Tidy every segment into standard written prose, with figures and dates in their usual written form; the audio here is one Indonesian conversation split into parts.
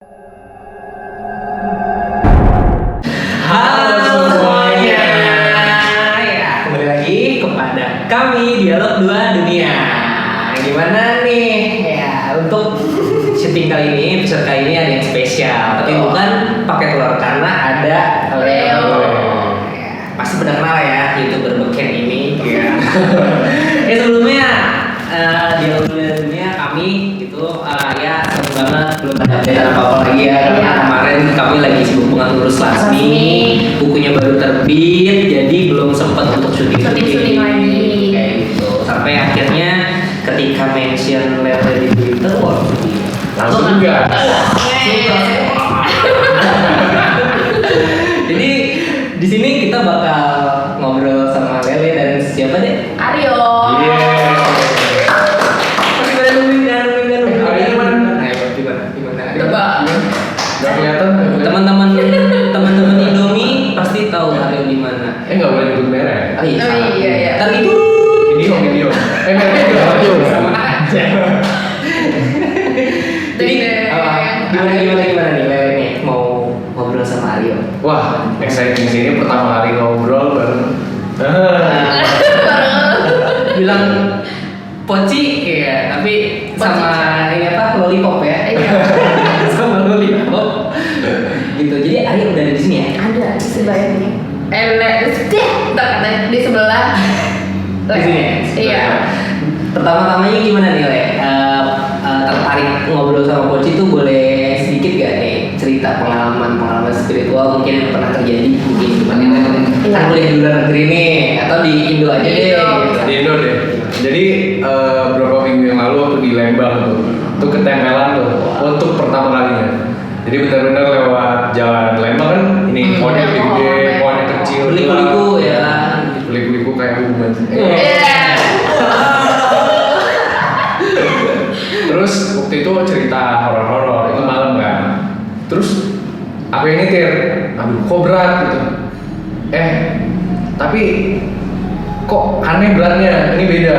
Halo semuanya, ya kembali lagi kepada kami Dialog Dua Dunia. Gimana nih ya untuk syuting kali ini, episode kali ini ada yang spesial, tapi bukan pakai telur karena ada Leo. Pasti pernah kenal ya YouTuber beken ini. Sebelumnya Dialog Dua Dunia kami gitu ya seneng banget belum ada update apa-apa lagi ya karena kemarin kami lagi sibuk ngurus Lasmi, bukunya baru terbit jadi belum sempat untuk syuting lagi kayak gitu sampai akhirnya ketika mention Lele di Twitter langsung juga jadi di sini kita bakal ngobrol sama Lele dan siapa deh? Aryo. Teman-teman Indomie pasti tahu Aryo di mana. Nggak boleh nyebut merek. Oh iya. Iya. Tadi itu Video. Merek juga sama aja. Jadi gimana nih Lele nih mau ngobrol sama Aryo? Wah, exciting sih, ini pertama kali ngobrol bareng. Bilang Poci ya, tapi sama ini apa lollipop ya? Iya. Sama lollipop. Gitu. Jadi Aryo udah ada di sini ya? Ada di sebelahnya. Di sebelah. Di sini ya? Iya. Pertama-tamanya gimana nih Le? Tertarik ngobrol sama Poci tuh boleh sedikit gak nih cerita pengalaman spiritual mungkin yang pernah terjadi mungkin di mana Iya. kan boleh di luar negeri nih atau di Indo aja deh gitu. Di Indo deh. Jadi beberapa minggu yang lalu waktu di Lembang tuh ketempelan tuh untuk pertama kalinya. Jadi benar-benar lewat jalan Lembang kan ini pohonnya gede, pohonnya kecil. Beliku-liku ya. Beliku-liku kayak hubungan. Iya. Terus waktu itu cerita horor-horor itu malam kan. Terus aku yang nyetir, aduh kok berat gitu. Tapi kok aneh beratnya, ini beda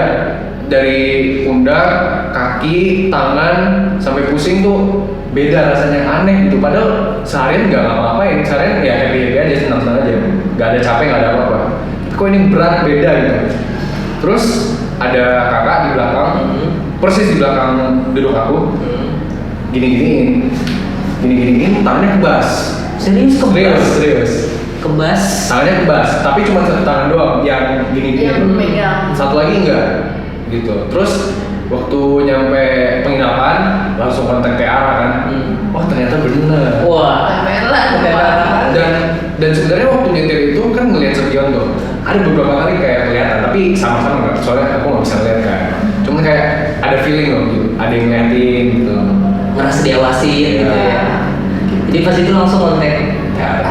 dari pundak, kaki, tangan sampai pusing tuh beda rasanya aneh gitu. Padahal seharian nggak ngapa-ngapain, seharian ya happy aja, senang-senang aja, nggak ada capek, nggak ada apa-apa. Kok ini berat beda gitu. Terus ada kakak di belakang, persis di belakang duduk aku, gini-giniin, tangannya kebas. Serius kebas? Serius. Kebas? Tangannya kebas, tapi cuma satu tangan doang yang gini-gini. Yang megang. Satu lagi enggak, gitu. Terus waktu nyampe penginapan langsung kontak TR kan. Oh ternyata bener. Wah. Tempelan. Dan sebenarnya waktu nyetir itu kan ngeliat spion tuh. Ada beberapa kali kayak kelihatan, tapi sama-sama nggak. Soalnya aku nggak bisa lihat kan. Cuma kayak ada feeling loh gitu. Ada yang ngeliatin gitu. Ngerasa diawasin gitu ya. Jadi pas itu langsung kontak TR.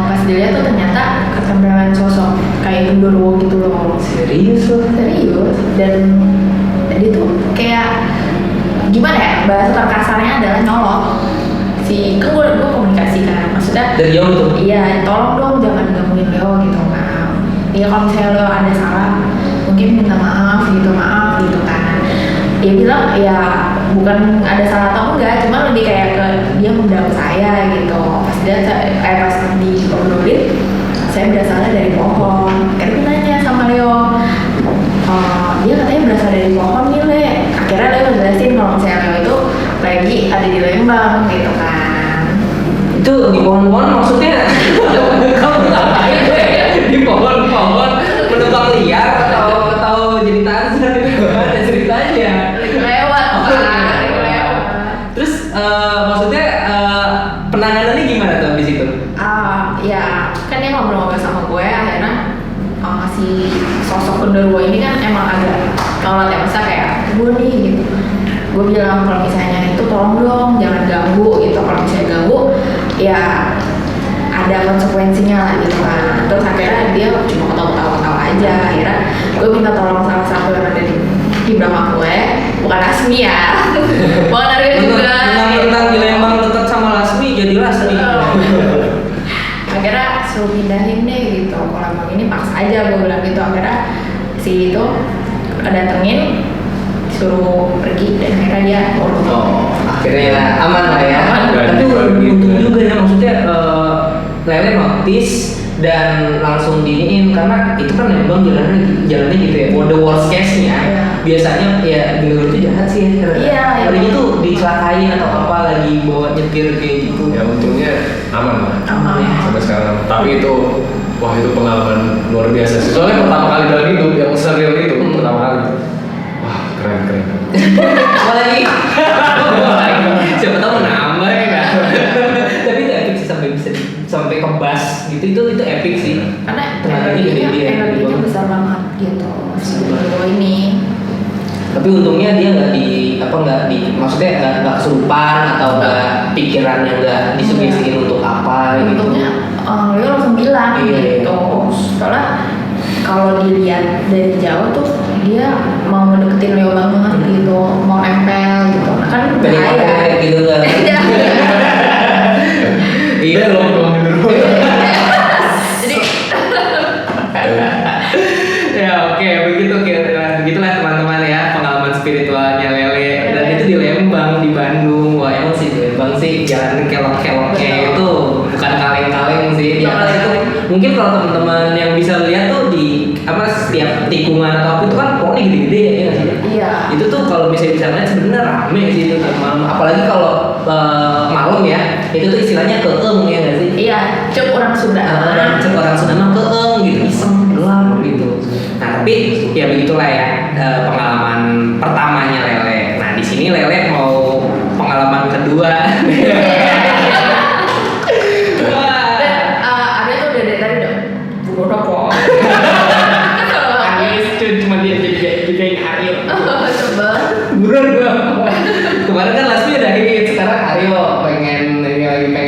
Pas dilihat tuh ternyata ketempelan sosok kayak genderuwo gitu loh. Serius loh? Serius. Dan dia tuh kayak gimana ya, bahasa terkasarnya adalah nyolot. Kan gue komunikasi kan, maksudnya Dari jauh tuh? iya, tolong dong jangan gangguin Leo gitu kan. Iya kalau misalnya Leo ada salah mungkin minta maaf gitu kan. Dia bilang ya bukan ada salah atau enggak, cuma lebih kayak ke dia mendam saya gitu. Pas diobrolin saya berasalnya dari pohon. Karena dia nanya sama Leo, dia katanya berasal dari pohon nih Le. Akhirnya Leo jelasin kalau misalnya Leo itu lagi ada di Lembang gitu kan. Itu di pohon-pohon maksudnya kamu ngapain di pohon-pohon menebang liar atau jadi Tarzan itu gimana ceritanya? Lewat. Terus maksudnya penanganannya gimana tuh di situ? Ya kan dia ngobrol-ngobrol sama gue akhirnya si sosok genderuwo ini kan emang agak nolak ya, masa kayak gue nih gitu. Gue bilang kalau misalnya itu tolong dong jangan ganggu gitu, kalau misalnya ganggu ya ada konsekuensinya lah gitu kan. Terus akhirnya dia cuma ketawa-ketawa aja. Akhirnya gue minta tolong salah satu yang ada di belakang gue, bukan Lasmi ya. Bukan Aryo juga. Mentang di Lembang dekat sama Lasmi jadi Lasmi. Akhirnya suruh pindahin deh gitu. Kalau emang ini paksa aja gue bilang gitu. Akhirnya si itu datengin, suruh pergi dan akhirnya dia Oh, akhirnya aman lah ya. Aman. notice dan langsung diinin karena itu kan memang jalannya gitu ya. The worst case-nya biasanya ya dealer itu jahat sih ya. Iya. Paling itu dicelakain atau apa lagi bawa nyetir kayak gitu. Ya untungnya aman lah. Aman. Sampai sekarang. Tapi itu wah itu pengalaman luar biasa sih. Soalnya pertama kali dalam hidup yang surreal itu pertama kali. Wah keren. Apa lagi? Siapa tahu nambah ya kan? Tapi itu epic sih sampai kebas gitu itu epic sih. Karena Tenaganya energinya besar banget gitu. Video ini. Tapi untungnya dia nggak maksudnya nggak kesurupan atau nggak pikirannya nggak disugestikan untuk apa gitu. Untungnya dia langsung bilang gitu. Soalnya kalau dilihat dari jauh tuh dia mau mendeketin Leo banget gitu, mau nempel gitu. Kan bahaya gitu kan. Iya belum dulu. Jadi Ya oke, begitulah teman-teman ya pengalaman spiritualnya Lele. Dan itu di Lembang, di Bandung. Wah emang sih di Lembang sih jalan kelok-keloknya itu bukan kaleng-kaleng sih. Di atas itu mungkin kalau teman-teman yang bisa lihat tuh di setiap tikungan atau apa itu kan pohonnya gede-gede ya nggak sih? iya. Itu tuh kalau bisa lihat sebenarnya rame sih itu malam. Apalagi kalau malam ya, itu tuh istilahnya keeng ya nggak sih? Iya, cep orang Sunda. Orang Sunda mah keeng gitu, iseng gelap gitu. Nah tapi ya begitulah ya pengalaman pertamanya Lele. Nah di sini Lele mau pengalaman kedua. Ada tuh dari tadi dong. Buru rokok. Cuma dia jagain Aryo. Coba. Buruan gua. Kemarin kan Lasmi udah hits, sekarang Aryo pengen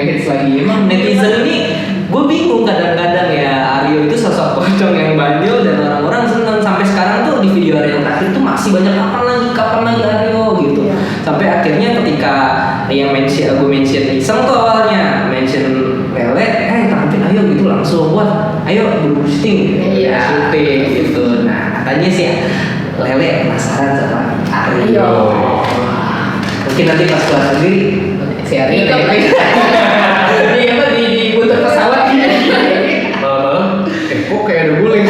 hits lagi. Emang netizen ini gue bingung kadang-kadang ya, Aryo itu sosok pocong yang bandel dan orang-orang seneng. Sampai sekarang tuh di video Aryo yang terakhir tuh masih banyak kapan lagi Aryo gitu. Sampai akhirnya ketika yang gue mention iseng tuh awalnya mention Lele, tangkapin Ayo gitu langsung, wah ayo buru-buru syuting, syuting gitu. Nah katanya sih Lele penasaran sama Aryo. Mungkin nanti pas keluar negeri si Aryo di butuh pesawat Malam, kok kayak ada guling.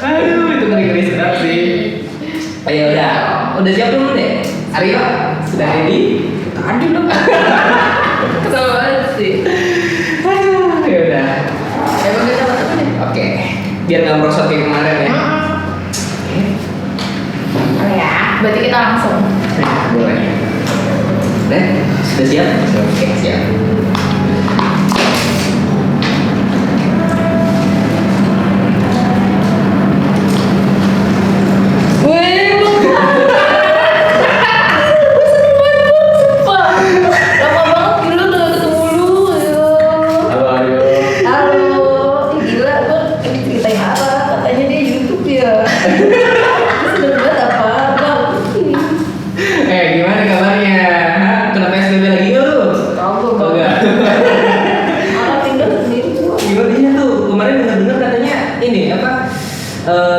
Aduh itu ngeri sedap sih. Ayo udah siap belum deh? Aryo sudah ready? Tadi dong. Kesel banget sih. Aduh ya udah. Emang kita apa nih? Oke, biar nggak merosot kayak kemarin ya. Oh ya, berarti kita langsung. Boleh. Udah, sudah siap? Oke, siap. Halo Aryo. Gimana kabarnya? Hah? Kena PSBB lagi nggak lu? Enggak. Gimana iya tuh? Kemarin dengar katanya ini apa?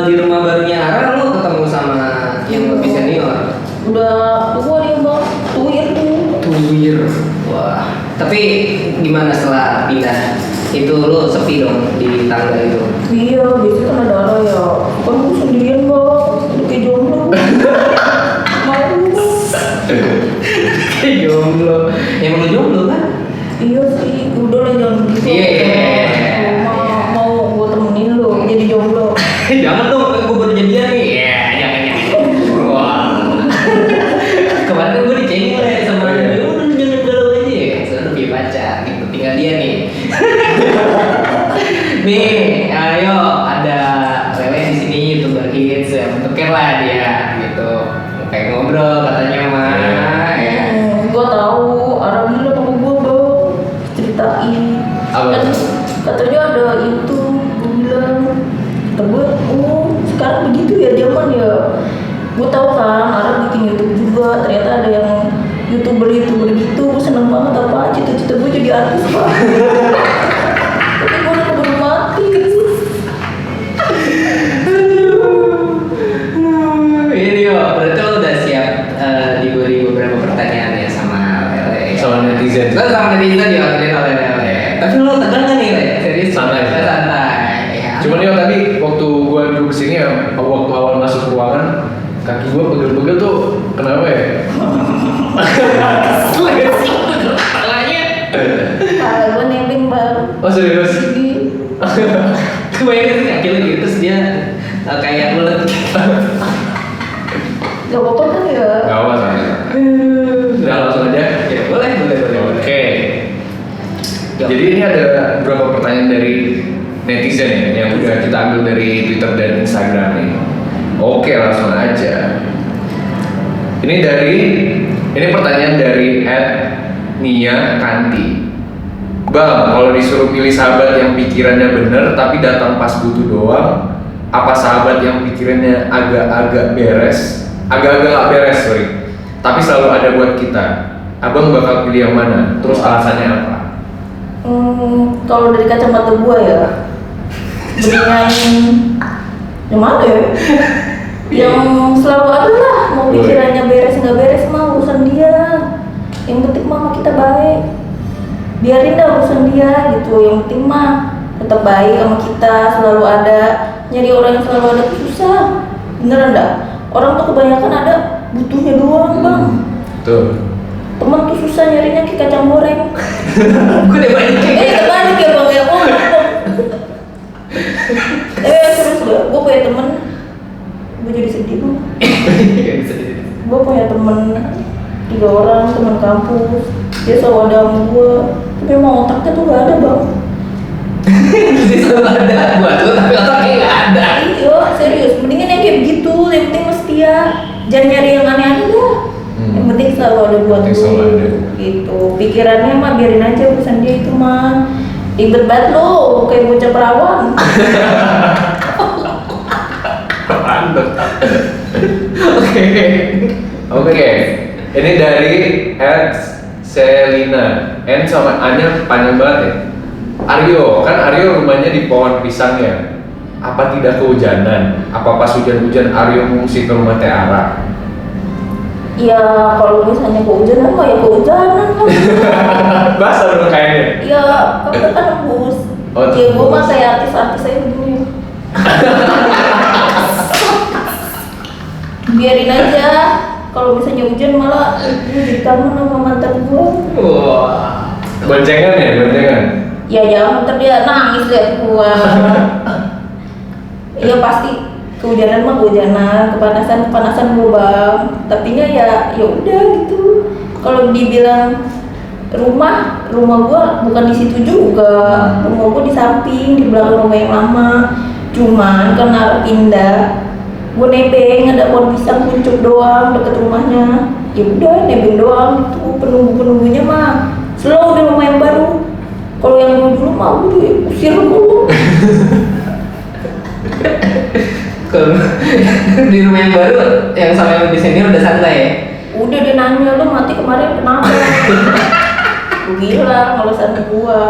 Di rumah barunya Ara lu ketemu sama yang lebih senior. Tuwir. Wah. Tapi gimana setelah pindah? Itu lu sepi dong di tangga itu. Iya, biasanya kan ada arah ya. Kan gue sendirian bang, udah kayak jomblo. Kayak jomblo. Emang lu jomblo kan? Iya sih, udah lah jangan begitu. Iya. Mau gue temenin lu jadi jomblo. Jangan dong, gue baru jadian nih. Iya, jangan. Wah. Kemarin kan gue dicengin ya sama dia. Udah jangan galau aja ya. Soalnya dia pacar gitu. Tinggal dia nih. Nih, ayo ada Lele di sini YouTuber hits ya. Bentuknya lah dia gitu. Kayak ngobrol katanya mah. Ya. Gue tahu, Ara bilang sama gue bang, ceritain. Apa? Kan katanya ada itu, gue bilang. Kata gue, sekarang begitu ya zaman ya. Gue tahu kan, Ara bikin YouTube juga. Ternyata ada yang YouTuber gitu. Gue seneng banget apa cita-cita gue jadi artis pak. Tapi gue udah keburu mati. Ini yo, berarti lo udah siap diberi beberapa pertanyaan ya sama Lele. Sama netizen. Lo sama netizen diwakilin oleh Lele. Tapi lo tegang nggak nih, Le? Serius? Santai. Santai. Ya. Cuman ya tadi waktu gua duduk kesini ya, waktu awal masuk ruangan, kaki gua pegel-pegel tuh kenapa ya? Salahnya. Gue nebeng bang. Oh serius? Kebayang sih kaki lo gitu terus dia kayak ulet. Gak apa-apa kan ya? Gak apa santai. Udah langsung aja. Ya boleh. Oke. Jadi ini ada beberapa pertanyaan dari netizen ya, yang udah kita ambil dari Twitter dan Instagram nih. Oke, langsung aja. Ini pertanyaan dari @Nia Kanti. Bang, kalau disuruh pilih sahabat yang pikirannya bener tapi datang pas butuh doang, apa sahabat yang pikirannya agak-agak nggak beres, tapi selalu ada buat kita? Abang bakal pilih yang mana? Terus alasannya apa? Kalau dari kacamata gua ya, mendingan yang mana ya? Yang selalu ada lah, mau pikirannya beres nggak beres mah urusan dia. Yang penting mah kita baik, biarin dah urusan dia gitu. Yang penting mah tetap baik sama kita, selalu ada. Nyari orang yang selalu ada tuh susah, beneran dah. Orang tuh kebanyakan ada butuhnya doang bang. Tuh. Temen tuh susah nyarinya kayak kacang goreng. Gue udah banyak. Kebalik ya bang ya, terus gue punya temen, gue jadi sedih bang. Gue punya temen 3 orang, temen kampus, dia selalu ada sama gue, tapi emang otaknya tuh gak ada bang. Jadi selalu ada buat lo tapi otaknya nggak ada. Iya serius, mendingan yang kayak begitu, yang penting mesti ya, jangan nyari yang aneh-aneh dah. Yang penting selalu ada buat Penting selalu ada. lu, gitu. Pikirannya mah biarin aja urusan dia itu mah. Ribet banget lo, kayak bocah perawan. Oke. Ini dari @Selina. N sama A-nya panjang banget ya. Aryo, kan Aryo rumahnya di pohon pisang ya. Apa tidak kehujanan? Apa pas hujan-hujan Aryo mengungsi ke rumah Tiara? Ya kalau misalnya kehujanan mah ya kehujanan lah. Basah dong kayaknya. Ya kakak kan nembus. Oh, Ya gue mah tembus. kayak artis-artis aja begini. Biarin aja. Kalau misalnya hujan malah gue jadi kangen sama mantan gue. Wah. Boncengan ya, boncengan. Ya jangan ntar dia nangis liat gue. Iya pasti kehujanan mah kehujanan, kepanasan gue bang. Tapinya ya udah gitu. Kalau dibilang rumah gue bukan di situ juga. Rumah gue di samping, di belakang rumah yang lama. Cuman karena pindah, gue nebeng ada pohon pisang kuncup doang deket rumahnya. Ya udah nebeng doang itu penunggunya mah selalu di rumah yang baru. Kalau yang dulu mah udah usir mulu. Kalau di rumah yang baru yang sama yang lebih senior udah santai ya. Udah dia nanya lu mati kemarin kenapa? Gue bilang alasan gua.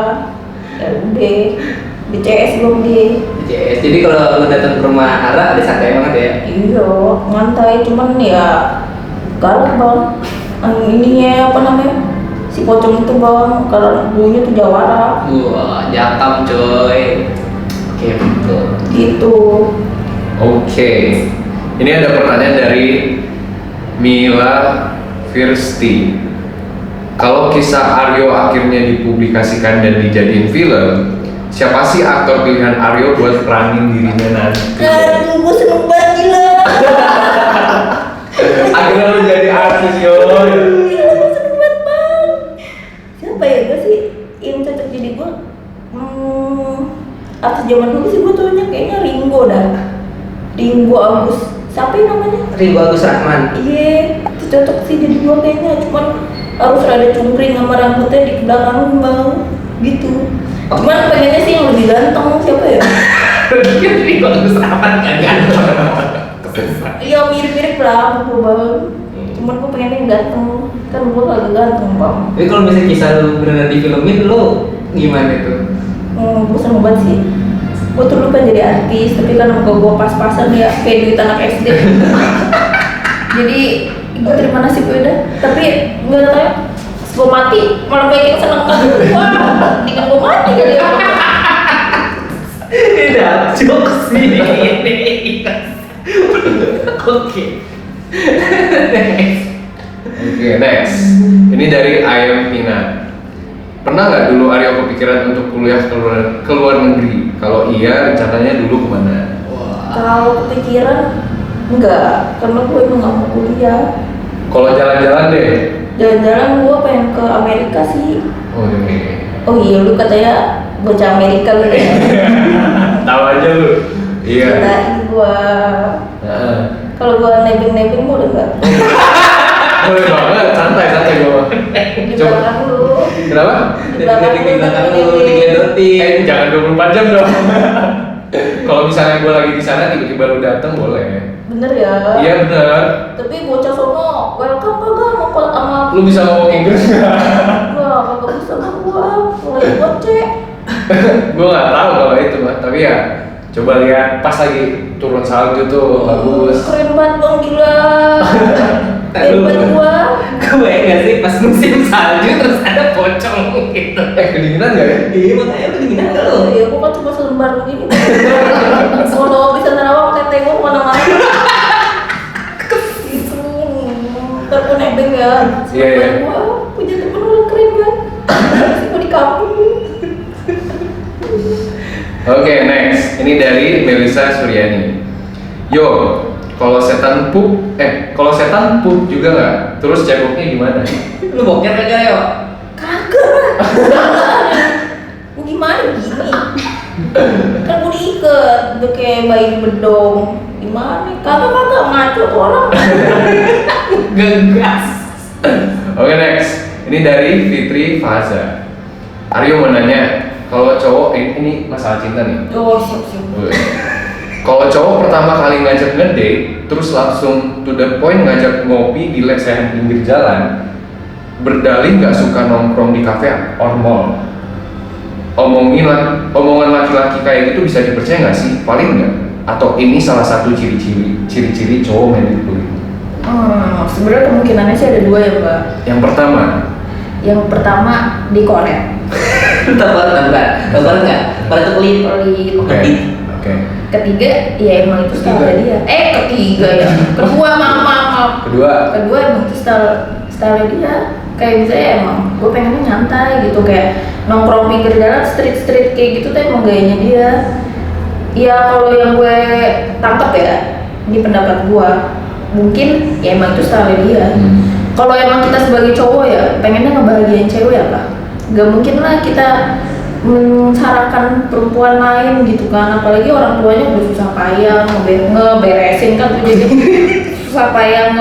Ya udah BCS belum di. Yes. Jadi kalau lo datang ke rumah Ara ada santai banget ya. Iya, ngantai cuman ya galak bang. Ininya apa namanya? Si pocong itu bang, kalau bulunya tuh jawara. Wah, jakam coy. Oke, betul. Gitu. Oke. Ini ada pertanyaan dari Mila Firsti. Kalau kisah Aryo akhirnya dipublikasikan dan dijadiin film, siapa sih aktor pilihan Aryo buat peranin dirinya nanti? Aduh, gue seneng banget gila. Akhirnya lu jadi artis yo. Gila, gue seneng banget bang. Siapa ya gue sih yang cocok jadi gue? Artis zaman dulu sih gue tuhnya kayaknya Ringo dah. Ringo Agus. Siapa yang namanya? Ringo Agus Rahman. Iya, itu cocok sih jadi gue kayaknya. Cuman harus rada cungkring sama rambutnya di belakang bang. Gitu. Cuman pengennya sih yang lebih ganteng siapa ya? Ringo Agus Rahman kan ganteng. Iya mirip-mirip lah gue bang. Cuman gue pengennya yang ganteng. Kan gue kagak ganteng bang. Tapi kalau misalnya kisah lu beneran di filmin lu gimana tuh? Gue seneng banget sih. Gue tuh dulu kan jadi artis, tapi kan muka gue pas-pasan ya kayak duit anak SD. Jadi gue terima nasib udah. Tapi gue tau ya, gue mati malah banyak yang seneng sama gue. Dengan gue mati kali ya. Ini jokes sih ini. Oke. Oke, next. Ini dari Ayam Pina. Pernah nggak dulu Aryo kepikiran untuk kuliah ke luar negeri? Kalau iya, rencananya dulu kemana? Kalau kepikiran enggak, karena gue emang gak mau kuliah. Kalau jalan-jalan deh. Jalan-jalan gue pengen ke Amerika sih. Oh iya. Oh iya, lu katanya bocah Amerika lu ya. Tahu aja lu. Iya. Kirain gue. Nah, Kalau gue nebeng-nebeng boleh nggak? boleh banget, santai gue. Di Coba. belakang lu. Kenapa? Di belakang lu. Di belakang lu digledotin. Jangan 24 jam dong. Kalau misalnya gue lagi di sana tiba-tiba lu datang boleh. Bener ya? Iya bener. Tapi bocah sono welcome kagak sama Lu bisa ngomong Inggris nggak? gua kagak bisa sama gua. Mulai gocek. Gue nggak tahu kalau itu mah, tapi ya coba lihat pas lagi turun salju tuh bagus. Keren banget bang, gila. Hebat gua. Kebayang gak sih pas musim salju terus ada pocong gitu. Kedinginan nggak ya? Iya makanya lu kedinginan gak lo? Ya gua kan cuma selembar begini. Sono bisa nerawang tete gua kemana-mana. Gitu. Ntar gua nebeng ya. Iya, iya. Gua punya temen orang keren kan. Masih gua di kampung. Oke, next. Ini dari Melisa Suryani. Yo, kalau setan pup juga nggak? Terus ceboknya gimana? Lu boker aja yo. Kagak lah. Gua gimana begini? Kan gua diikat, udah kayak bayi bedong. Gimana? Kagak ngaco tuh orang. Gegas. Oke, next. Ini dari Fitri Faza. Aryo mau nanya, kalau cowok ini masalah cinta nih. Oh siap. Kalau cowok pertama kali ngajak ngedate, terus langsung to the point ngajak ngopi di lesehan pinggir jalan, berdalih nggak suka nongkrong di kafe or mall. Omongan laki-laki kayak gitu bisa dipercaya nggak sih? Paling nggak? Atau ini salah satu ciri-ciri cowok main itu? Sebenarnya kemungkinannya sih ada dua ya mbak. Yang pertama, di korek. Tabar nggak? Pada kepelit. oke. Ketiga, ya emang itu style dia. Ketiga ya. Maaf. Kedua, Emang itu style dia. Kayak misalnya emang gue pengennya nyantai gitu, kayak nongkrong pinggir jalan, street kayak gitu tuh emang gayanya dia. Ya kalau yang gue tangkap ya di pendapat gue, mungkin ya emang itu style dia. Kalau emang kita sebagai cowok ya pengennya ngebahagiain cewek ya pak. Gak mungkin lah kita mensyaratkan perempuan lain gitu kan, apalagi orang tuanya udah susah payah ngeberesin kan tuh, jadi susah payah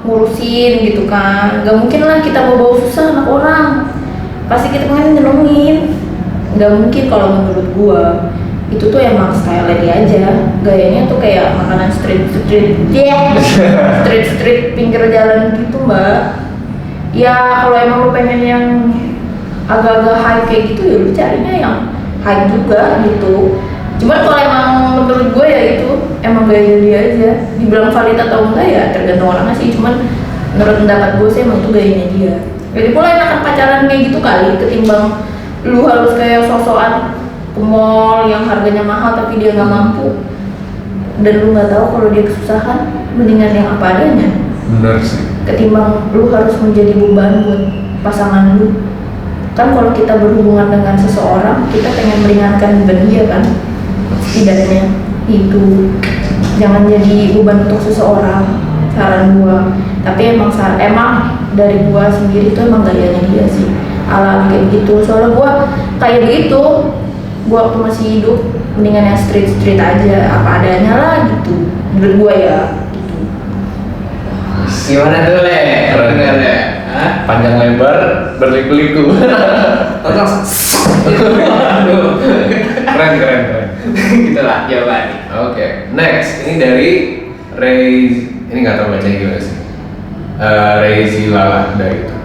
ngurusin gitu kan. Gak mungkin lah kita bawa susah anak orang, pasti kita pengen nyenengin. Gak mungkin kalau menurut gua. Itu tuh emang style dia aja, gayanya tuh kayak makanan street pinggir jalan gitu mbak. Ya kalau emang lu pengen yang agak-agak high kayak gitu ya lu carinya yang high juga gitu. Cuman kalau emang menurut gue ya itu emang gaya dia aja. Dibilang valid atau enggak ya tergantung orangnya sih. Cuman menurut pendapat gue sih emang itu gayanya dia. Jadi pula enakan pacaran kayak gitu kali ketimbang lu harus kayak sosokan ke mall yang harganya mahal tapi dia nggak mampu dan lu nggak tahu kalau dia kesusahan. Mendingan yang apa adanya. bener sih. Ketimbang lu harus menjadi beban buat pasangan lu. Kan kalau kita berhubungan dengan seseorang, kita pengen meringankan beban dia kan. Setidaknya itu jangan jadi beban untuk seseorang, saran gua. Tapi emang dari gua sendiri tuh emang gayanya dia sih, ala kayak gitu. Soalnya gua kayak begitu, gua waktu masih hidup mendingan yang street aja, apa adanya lah gitu. Menurut gua ya. Gimana tuh le? Keren. Dengar ya? Hah? Panjang lebar berliku-liku. Langsung. Aduh. keren. Gitu lah jawabannya. Oke, next. Ini dari ini nggak tahu bacanya gimana sih. Rezi Lala dari itu.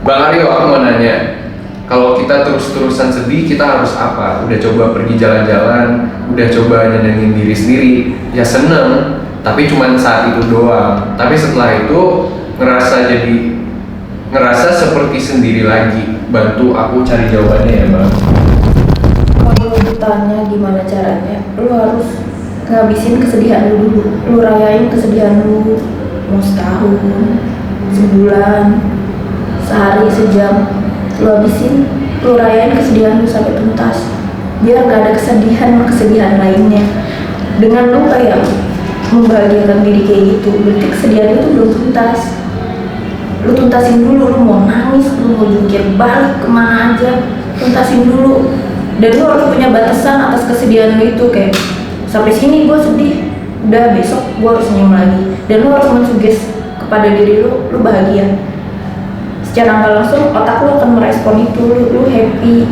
Bang Aryo, aku mau nanya, kalau kita terus-terusan sedih, kita harus apa? Udah coba pergi jalan-jalan, udah coba nyenengin diri sendiri, ya seneng, tapi cuman saat itu doang. Tapi setelah itu ngerasa jadi ngerasa seperti sendiri lagi? Bantu aku cari jawabannya ya bang. Kalau ditanya gimana caranya, lu harus ngabisin kesedihan lu dulu. Lu rayain kesedihan lu, mau setahun, sebulan, sehari, sejam. Lu habisin, lu rayain kesedihan lu sampai tuntas. Biar gak ada kesedihan lainnya. Dengan lu kayak membahagiakan diri kayak gitu, berarti kesedihan itu belum tuntas. Lu tuntasin dulu, lu mau nangis, lu mau jungkir balik kemana aja, tuntasin dulu. Dan lu harus punya batasan atas kesedihan lu itu, kayak sampai sini gue sedih, udah besok gue harus senyum lagi. Dan lu harus mensuges kepada diri lu, lu bahagia. Secara nggak langsung otak lu akan merespon itu, lu happy.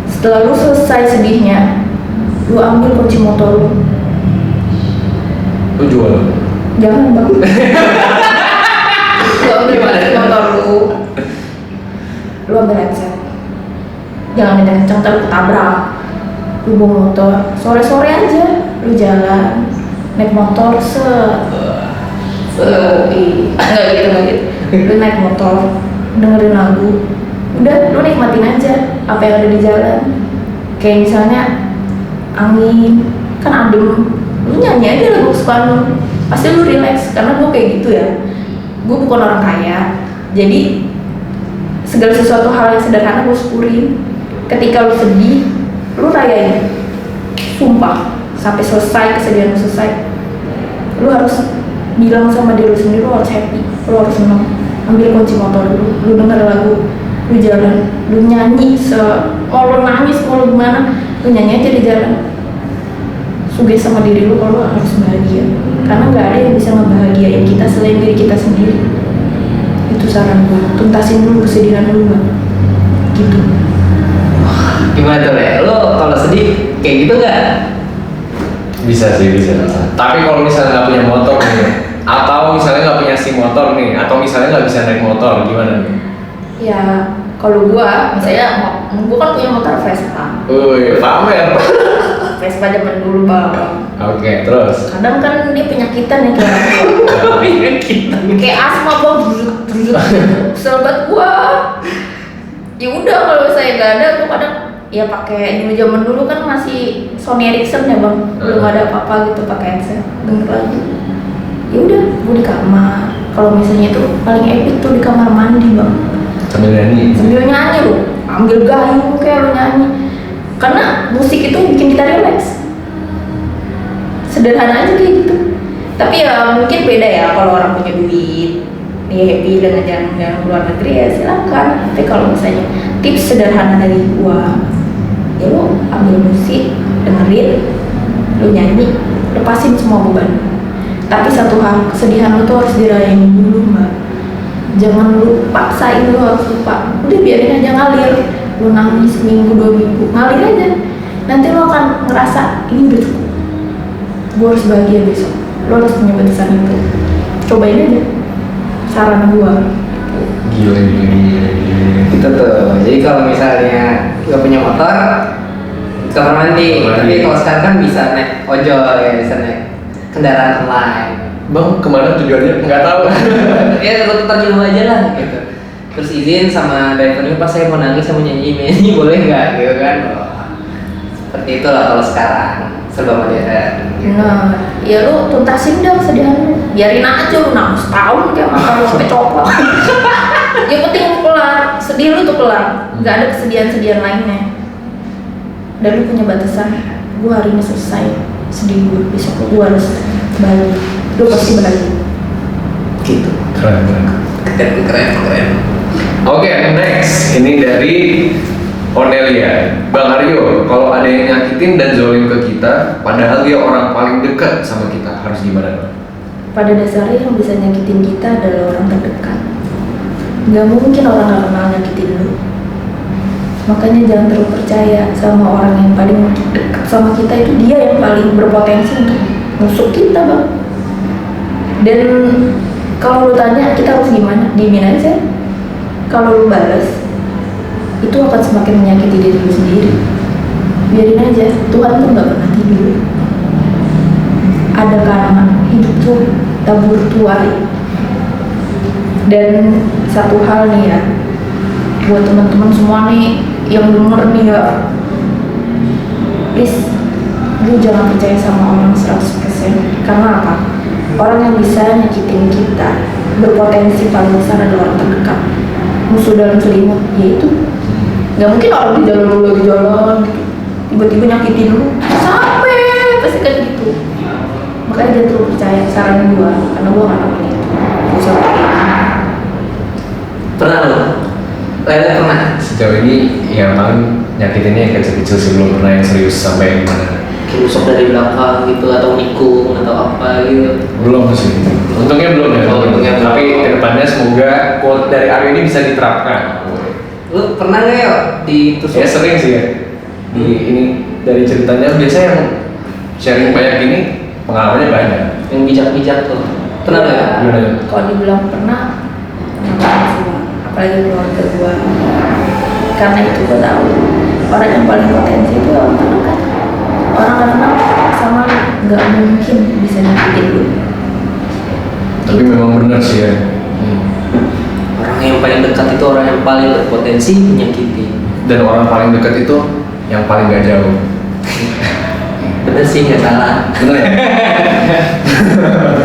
Setelah lu selesai sedihnya, lu ambil kunci motor lu. Lu jual? Jangan bang. Lu ambil kunci motor lu. Lu ambil headset. Jangan kencang, ntar lu ketabrak. Lu bawa motor, sore-sore aja lu jalan, naik motor enggak gitu. Lu naik motor, dengerin lagu, udah lu nikmatin aja apa yang ada di jalan. Kayak misalnya angin, kan adem, lu nyanyi aja lagu kesukaan lu, pasti lu relax. Karena gue kayak gitu ya, gue bukan orang kaya, jadi segala sesuatu hal yang sederhana gue syukurin. Ketika lu sedih, lu rayain, sumpah, sampai selesai kesedihan lu selesai. Lu harus bilang sama diri lu sendiri, lu harus happy, lu harus senang. Ambil kunci motor lu, lu denger lagu, lu jalan, lu nyanyi, mau lu nangis, mau lu gimana, lu nyanyi aja di jalan. Suges sama diri lu kalau lu harus bahagia, karena nggak ada yang bisa ngebahagiain kita selain diri kita sendiri. Itu saran gue, tuntasin dulu kesedihan lu Mbak. Gitu. Gimana tuh Le? Lo kalau sedih kayak gitu nggak? Bisa sih, bisa. Tapi kalau misalnya nggak punya motor nih, atau misalnya nggak punya SIM motor nih, atau misalnya nggak bisa naik motor, gimana nih? Ya kalau gua misalnya gua kan punya motor Vespa. Pamer. Vespa zaman dulu bang. Oke, terus? Kadang kan dia penyakitan ya kayak asma bang, kesel banget gua. Ya udah kalau saya nggak ada, gua kadang ya pakai zaman dulu kan masih Sony Ericsson ya bang, belum ada apa-apa gitu, pakai headset denger lagu. Ya udah, gua di kamar. Kalau misalnya itu paling epic tuh di kamar mandi bang. Sambil nyanyi. Sambil nyanyi lu, ambil gayung kayak lu nyanyi. Karena musik itu bikin kita relax. Sederhana aja kayak gitu. Tapi ya mungkin beda ya kalau orang punya duit, dia happy dengan jalan-jalan keluar negeri ya silakan. Tapi kalau misalnya tips sederhana dari gua, ya lu ambil musik, dengerin, lu nyanyi, lepasin semua beban. Tapi satu hal, kesedihan lu tuh harus dirayain dulu mbak. Jangan lu paksain, lu harus lupa. Udah biarin aja ngalir. Lu nangis seminggu, 2 minggu, ngalir aja. Nanti lu akan ngerasa ini udah cukup, gue harus bahagia besok. Lu harus punya batasan itu. Cobain aja saran gue. Gila. Gitu tuh. Jadi kalau misalnya nggak punya motor, kamar mandi. Tapi kalau sekarang kan bisa naik ojol ya, bisa naik kendaraan online. Bang, kemana tujuannya? Nggak tahu. Ya lu tetap dulu aja lah gitu. Terus izin sama drivernya, pas saya mau nangis, saya mau nyanyi boleh nggak gitu kan? Seperti itulah kalau sekarang serba modern. Nah, ya lu tuntasin dong kesedihan lu. Biarin aja lu nangis tahun kayak makan lu sampai copot. Yang penting lu kelar, sedih lu tuh kelar. Nggak ada kesedihan-sedihan lainnya. Dan lu punya batasan. Gue hari ini selesai sedih gue, besok gue harus bahagia. Lu pasti bahagia. Gitu. Keren. Oke, next. Ini dari Onelia. Bang Aryo, kalau ada yang nyakitin dan zolim ke kita, padahal dia orang paling dekat sama kita, harus gimana Bang? Pada dasarnya yang bisa nyakitin kita adalah orang terdekat. Gak mungkin orang gak kenal nyakitin lu. Makanya jangan terlalu percaya sama orang yang paling dekat sama kita, itu dia yang paling berpotensi untuk nusuk kita bang. Dan kalau lu tanya kita harus gimana, diemin aja. Kalau lu balas, itu akan semakin menyakiti diri lu sendiri. Biarin aja, Tuhan tuh gak pernah tidur. Ada karangan hidup tuh tabur tuai. Dan satu hal nih ya, buat teman-teman semua nih yang denger nih ya, please lu jangan percaya sama orang 100%. Karena apa? Orang yang bisa nyakitin kita berpotensi paling besar adalah orang terdekat. Musuh dalam selimut, yaitu nggak mungkin orang di jalan lu lagi jalan gitu, tiba-tiba nyakitin lu sampai pasti kan gitu. Makanya jangan terlalu percaya saran gua, karena gua nggak ngalamin itu. Bisa Pernah lo? Lele pernah? Sejauh ini yang paling nyakitinnya yang kecil-kecil sih, belum pernah yang serius sampai gimana. Kayak rusuk dari belakang gitu atau nikung atau apa gitu. Belum sih. Untungnya belum ya. Oh, untungnya belum. Tapi kedepannya semoga quote dari Aryo ini bisa diterapkan. Lu pernah nggak ya ditusuk? Ya sering sih ya. Di ini dari ceritanya biasa yang sharing banyak ini pengalamannya banyak. Yang bijak-bijak tuh. Pernah nggak ya? Gimana? Kalau dibilang pernah banget sih, Bang. Apalagi keluarga gua. Karena itu gua tahu orang yang paling potensi itu orang terdekat. Orang kenal sama nggak mungkin bisa nyakitin lu. Tapi memang benar sih ya. Orang yang paling dekat itu orang yang paling berpotensi menyakiti. Dan orang paling dekat itu yang paling gak jauh. Bener sih, nggak salah. Benar ya?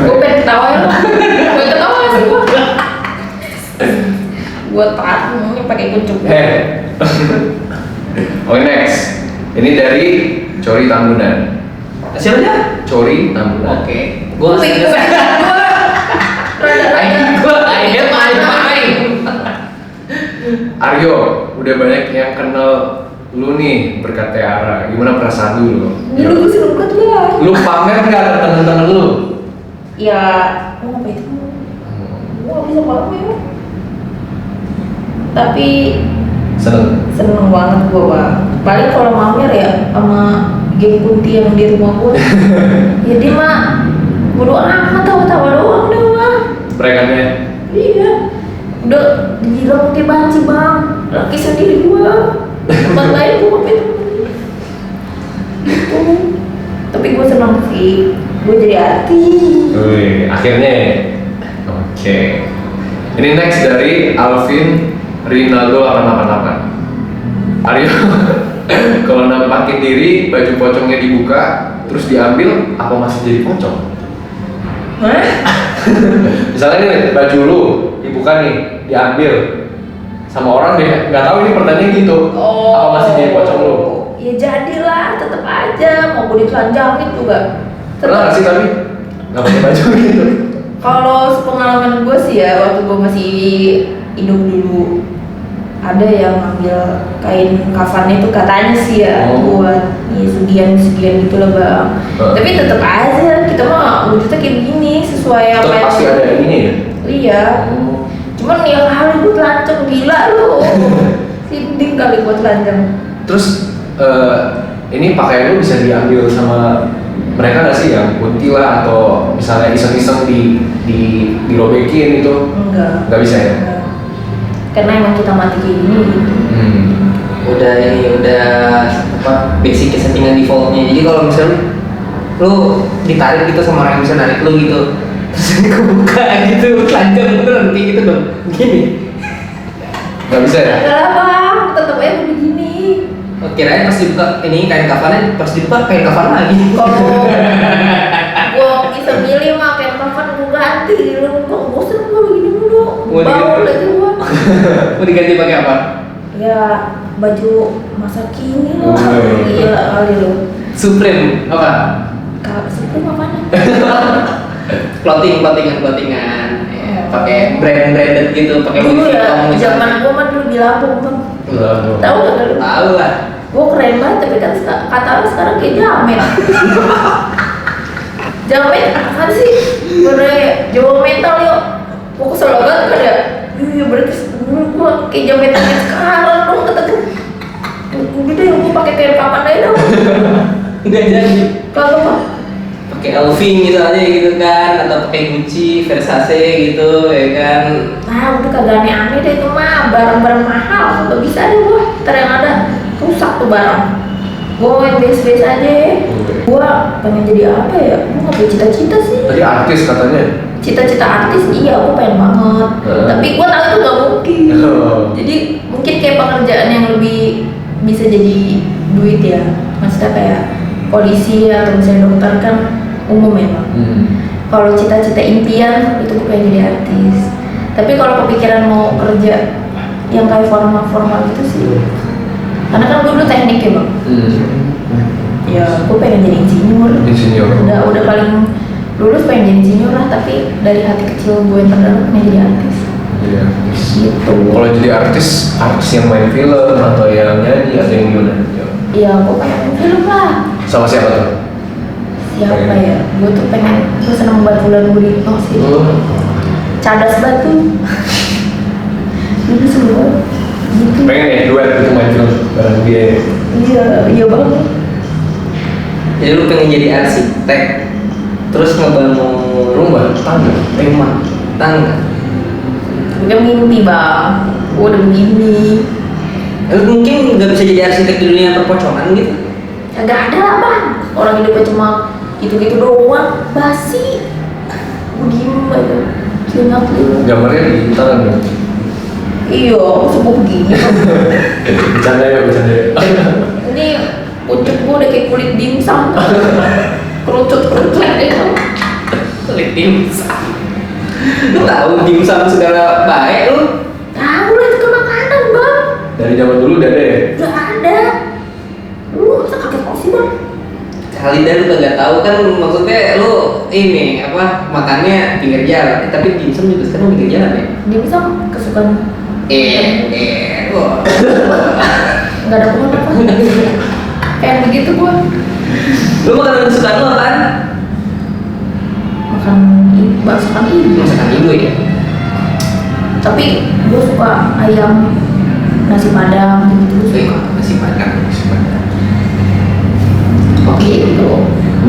Gue pengen ketawa ya, gue ketawa gak sih gue? Gue tahan, ini pakai kucuk. Oke, next. Ini dari Cori Tambunan. Siapa dia? Cori Tambunan. Oke. Gua Kuping gue. I hate my. Aryo, udah banyak yang kenal lu nih berkat Tiara. Gimana perasaan lu? Dulu gue seneng banget lah. Lu pamer nggak ke temen-temen lu? Ya, gue ngapain itu? Gue gak bisa pamer. Tapi Seneng. seneng banget gue, Bang. Paling kalau mamer ya sama geng kunti yang di rumah gue. Ya dia mah bodo amat, tawa-tawa doang deh, Bang. Mereka nya. Iya. Udah dibilang kayak banci, Bang. Laki sendiri gue. Tempat lain gue ngapain? Gitu. Tapi gue seneng sih. Gue jadi artis. Wih, akhirnya ya? Oke. Ini next dari Alvin Rinaldo 888. Aryo, kalau nampakin diri, baju pocongnya dibuka, terus diambil, apa masih jadi pocong? Hah? Misalnya nih, baju lu dibuka nih, diambil sama orang deh, nggak tahu ini pertanyaan gitu. Apa masih jadi pocong lu? Ya jadilah, tetap aja. Mau gue ditelanjangin juga. Pernah nggak sih tapi nggak pakai baju gitu? Kalau sepengalaman gue sih ya, waktu gue masih hidup dulu, ada yang ngambil kain kafannya itu katanya sih ya buat ya segian gitu lah, Bang. Tapi tetap aja kita mah wujudnya kayak begini sesuai apa Tetap yang pasti ada ini ya? Iya. Cuman yang kali gue telanjang gila lu. Sinding kali gue telanjang. Terus ini pakaian lu bisa diambil sama mereka nggak sih yang kunti lah atau misalnya iseng-iseng dirobekin gitu? Nggak bisa ya? Enggak. Karena emang kita mati kayak gini gitu. Udah apa basic settingan defaultnya. Jadi kalau misalnya lu ditarik gitu sama orang yang bisa narik lu gitu, terus kebuka gitu, telanjang beneran kayak gitu dong. Gini. Nggak bisa ya? Enggak lah, Bang, tetap aja begini. Oh, kirain pas dibuka ini kain kafannya, pas dibuka kain kafan lagi. Kalau gua bisa milih mah kayak kafan gua ganti. Lu kok bosen gua begini mulu. Mau Baul diganti? aja gua. Mau diganti pakai apa? Ya baju masa kini lah. Oh. Iya kali lu. Supreme apa? Kalau sebelum apaan? Clothingan. Ya, pakai branded gitu, pakai Dulu Louis ya, Vuitton zaman misalnya. gua mah dulu di Lampung, Bang. Tahu gak lu? Tahu lah. Gua keren banget, tapi kan kata lu sekarang kayak jamet. Jamet apa sih? Bener Jawa mental yuk. Gua kesel banget kan ya. Iya berarti dulu gua kayak jamet sekarang dong kata gua. Udah deh gua pakai kain kapan aja dong. Nggak jadi. Kagak Bang. Pakai Elvin gitu aja gitu kan, atau pakai Gucci, Versace gitu ya kan. Nah udah kagak aneh-aneh deh itu mah, barang-barang mahal. Gak bisa deh gua, ntar yang ada rusak tuh barang. Gua yang biasa-biasa aja. Gua pengen jadi apa ya? Gua gak punya cita-cita sih. Tadi artis katanya. cita-cita artis iya aku pengen banget. Tapi gue tahu itu gak mungkin. Jadi mungkin kayak pekerjaan yang lebih bisa jadi duit ya. Maksudnya kayak polisi atau misalnya dokter kan umum memang. Kalau cita-cita impian itu gue pengen jadi artis. Tapi kalau kepikiran mau kerja yang kayak formal gitu sih. Karena kan gue dulu teknik ya bang. Ya gue pengen jadi insinyur. Udah paling lulus pengen jadi insinyur lah. Tapi dari hati kecil gue yang terdalam pengen jadi artis. Iya. Gitu. Kalau jadi artis yang main film atau yang nyanyi atau yang gimana? Iya gue pengen main film lah. Sama siapa tuh? Siapa ya? Gue tuh pengen, gue seneng banget Wulan Guritno sih. Cadas banget tuh. Itu semua gitu. Pengen ya duet gitu main film bareng dia. Iya banget. Jadi lu pengen jadi arsitek, terus ngebangun Rumah, tangga. Bukan mimpi bang, gue udah begini. Lu mungkin nggak bisa jadi arsitek di dunia perpocongan gitu. Gak ada lah bang, orang hidupnya cuma gitu-gitu doang, basi. Gue diem aja, senyap lu. Gambarnya di tangan dong. Iya, aku suka begini. Bercanda ya. Ini pucuk gue udah kayak kulit dimsum. Kerucut itu. Kulit dimsum. Lu tahu dimsum segala baik lu? Tahu lah itu kan makanan bang. Dari zaman dulu udah ada ya? Udah ada. Lu masa kaget kok sih bang? Kali dah lu kagak tahu kan, maksudnya lu ini apa makannya pinggir jalan, tapi dimsum juga sekarang pinggir jalan ya? Dimsum kesukaan. Wah. Nggak ada pohon apa? Kayak begitu gua. Lu makanan kesukaan lu apaan? Masakan ibu. Masakan ibu ya? Tapi gua suka ayam, nasi padang gitu. Suka nasi padang. Oke gitu.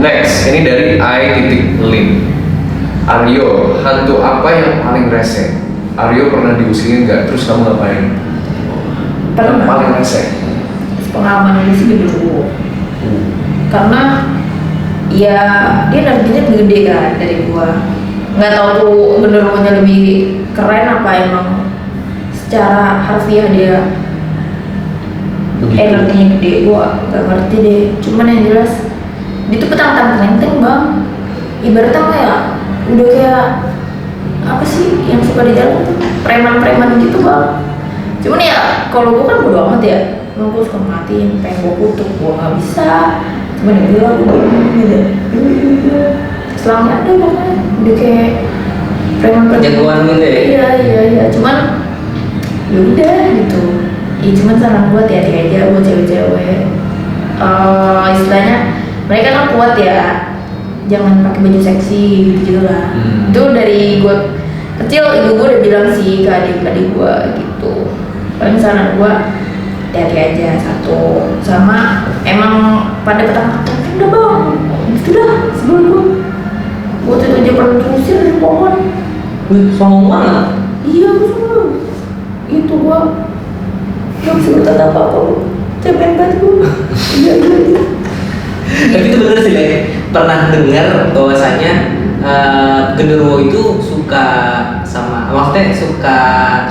Next, ini dari I.Lin. Aryo, hantu apa yang paling rese? Aryo pernah diusingin nggak? Terus kamu ngapain? Yang paling rese? Pengalaman ini sih dulu. Karena ya dia energinya gede kan dari gua. Nggak tahu tuh genderuwonya lebih keren apa emang secara harfiah dia energinya gede, gua nggak ngerti deh. Cuman yang jelas dia tuh petang-petang kelenteng bang. Ibaratnya kayak udah kayak apa sih yang suka di jalan tuh preman-preman gitu bang. Cuman ya kalau gua kan bodo amat ya. Gua suka matiin, pengen gua kutuk, gua nggak bisa. Cuman ya udah gua gitu. Selangnya ada pokoknya udah kayak preman-preman. Jagoan gitu ya? Iya. Cuman ya udah gitu. Ya cuman saran gue hati-hati aja buat cewek-cewek. Istilahnya mereka kan kuat ya, jangan pakai baju seksi gitu lah. Itu dari gue kecil ibu gue udah bilang sih ke adik-adik gue gitu. Paling saran gue hati-hati aja satu, sama emang pada petang-petang udah bang, gitu dah sebelum gue tuh aja pernah terusir dari pohon. Sombong banget. Iya gue sombong. Itu gue gak bisa berkata apa-apa lu. Cepen banget gue. Iya. Tapi itu bener sih, Le. Pernah dengar bahwasanya genderuwo itu suka sama, maksudnya suka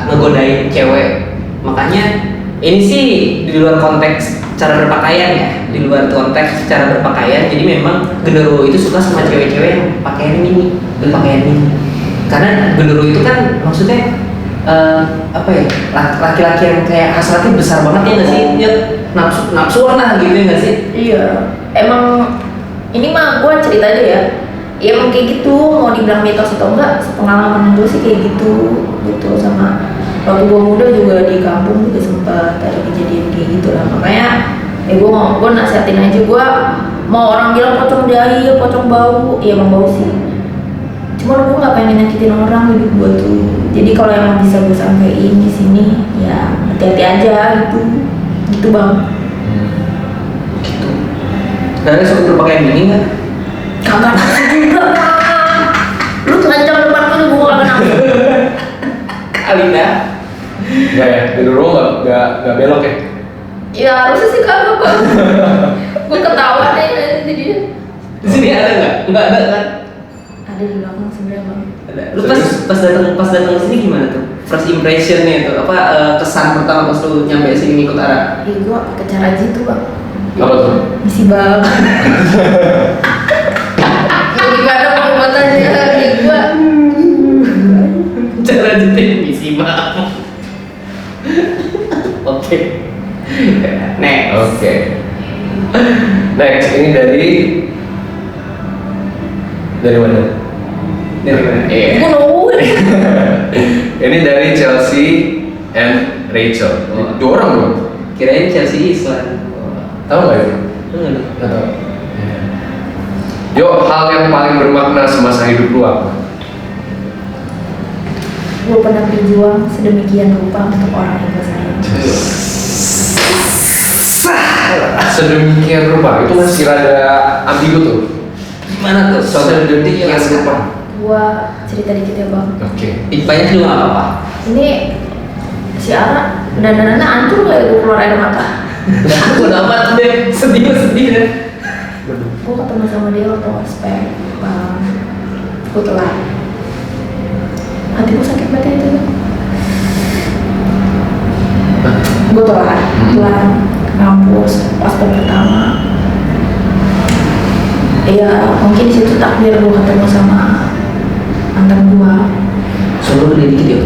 ngegodain cewek. Makanya ini sih di luar konteks cara berpakaian ya, di luar konteks cara berpakaian. Jadi memang genderuwo itu suka sama cewek-cewek yang pakaian ini, berpakaian ini. Karena genderuwo itu kan maksudnya apa ya, laki-laki yang kayak hasratnya besar banget ya nggak sih? Ya nafsuan lah gitu ya nggak sih? Iya. Emang ini mah gue cerita aja ya. Ya emang kayak gitu, mau dibilang mitos atau enggak, pengalaman gue sih kayak gitu sama waktu gue muda juga di kampung juga sempat ada kejadian kayak gitu lah. Makanya gue nasihatin aja, gue mau orang bilang pocong dahi, pocong bau, ya emang bau sih. Cuman gue nggak pengen nyakitin orang hidup gue tuh. Jadi kalau emang bisa gue sampein di sini, ya hati-hati aja gitu bang. Gitu. Dari suka berpakaian gini nggak? Kagak nafsu juga bang. Lu telanjang depan gue gue kagak nafsu. Kali dah. Enggak ya, genderuwo nggak belok ya? Ya harusnya sih kagak bang. Gue ketawa deh jadinya. Di sini ada nggak? Nggak ada kan? Ada di belakang sebenarnya bang. Lu pas datang sini gimana tuh? First impressionnya tuh apa kesan pertama pas lu nyampe sini ngikut Ara? Iya gua pakai cara gitu bang. Apa tuh? Misi bal. Ya gimana pengobatan dari gua? Cara jeting misi bang. Oke. Next. Oke. Next, ini dari mana? Dari mana? Gua nungguin. Ini dari Chelsea and Rachel. Oh. Dua orang dong. Kirain Chelsea Island. Tahu nggak itu? Nggak tahu. Yo, hal yang paling bermakna semasa hidup lu apa? Gua pernah berjuang sedemikian rupa untuk orang yang gua sayang. Sedemikian rupa, itu masih rada ambigu tuh. Gimana tuh? Sedemikian rupa. Gua cerita dikit ya bang. Oke. Banyak juga nggak apa-apa. Ini si Ara dandanannya hancur nggak ya gua keluar air mata. Aku dapat deh, sedih deh. Gue ketemu sama dia waktu ospek bang. Gue telat. Hati gue sakit banget itu. Gue telat ke kampus ospek pertama. Ya mungkin di situ takdir gue ketemu sama mantan gue. Solo gede dikit ya.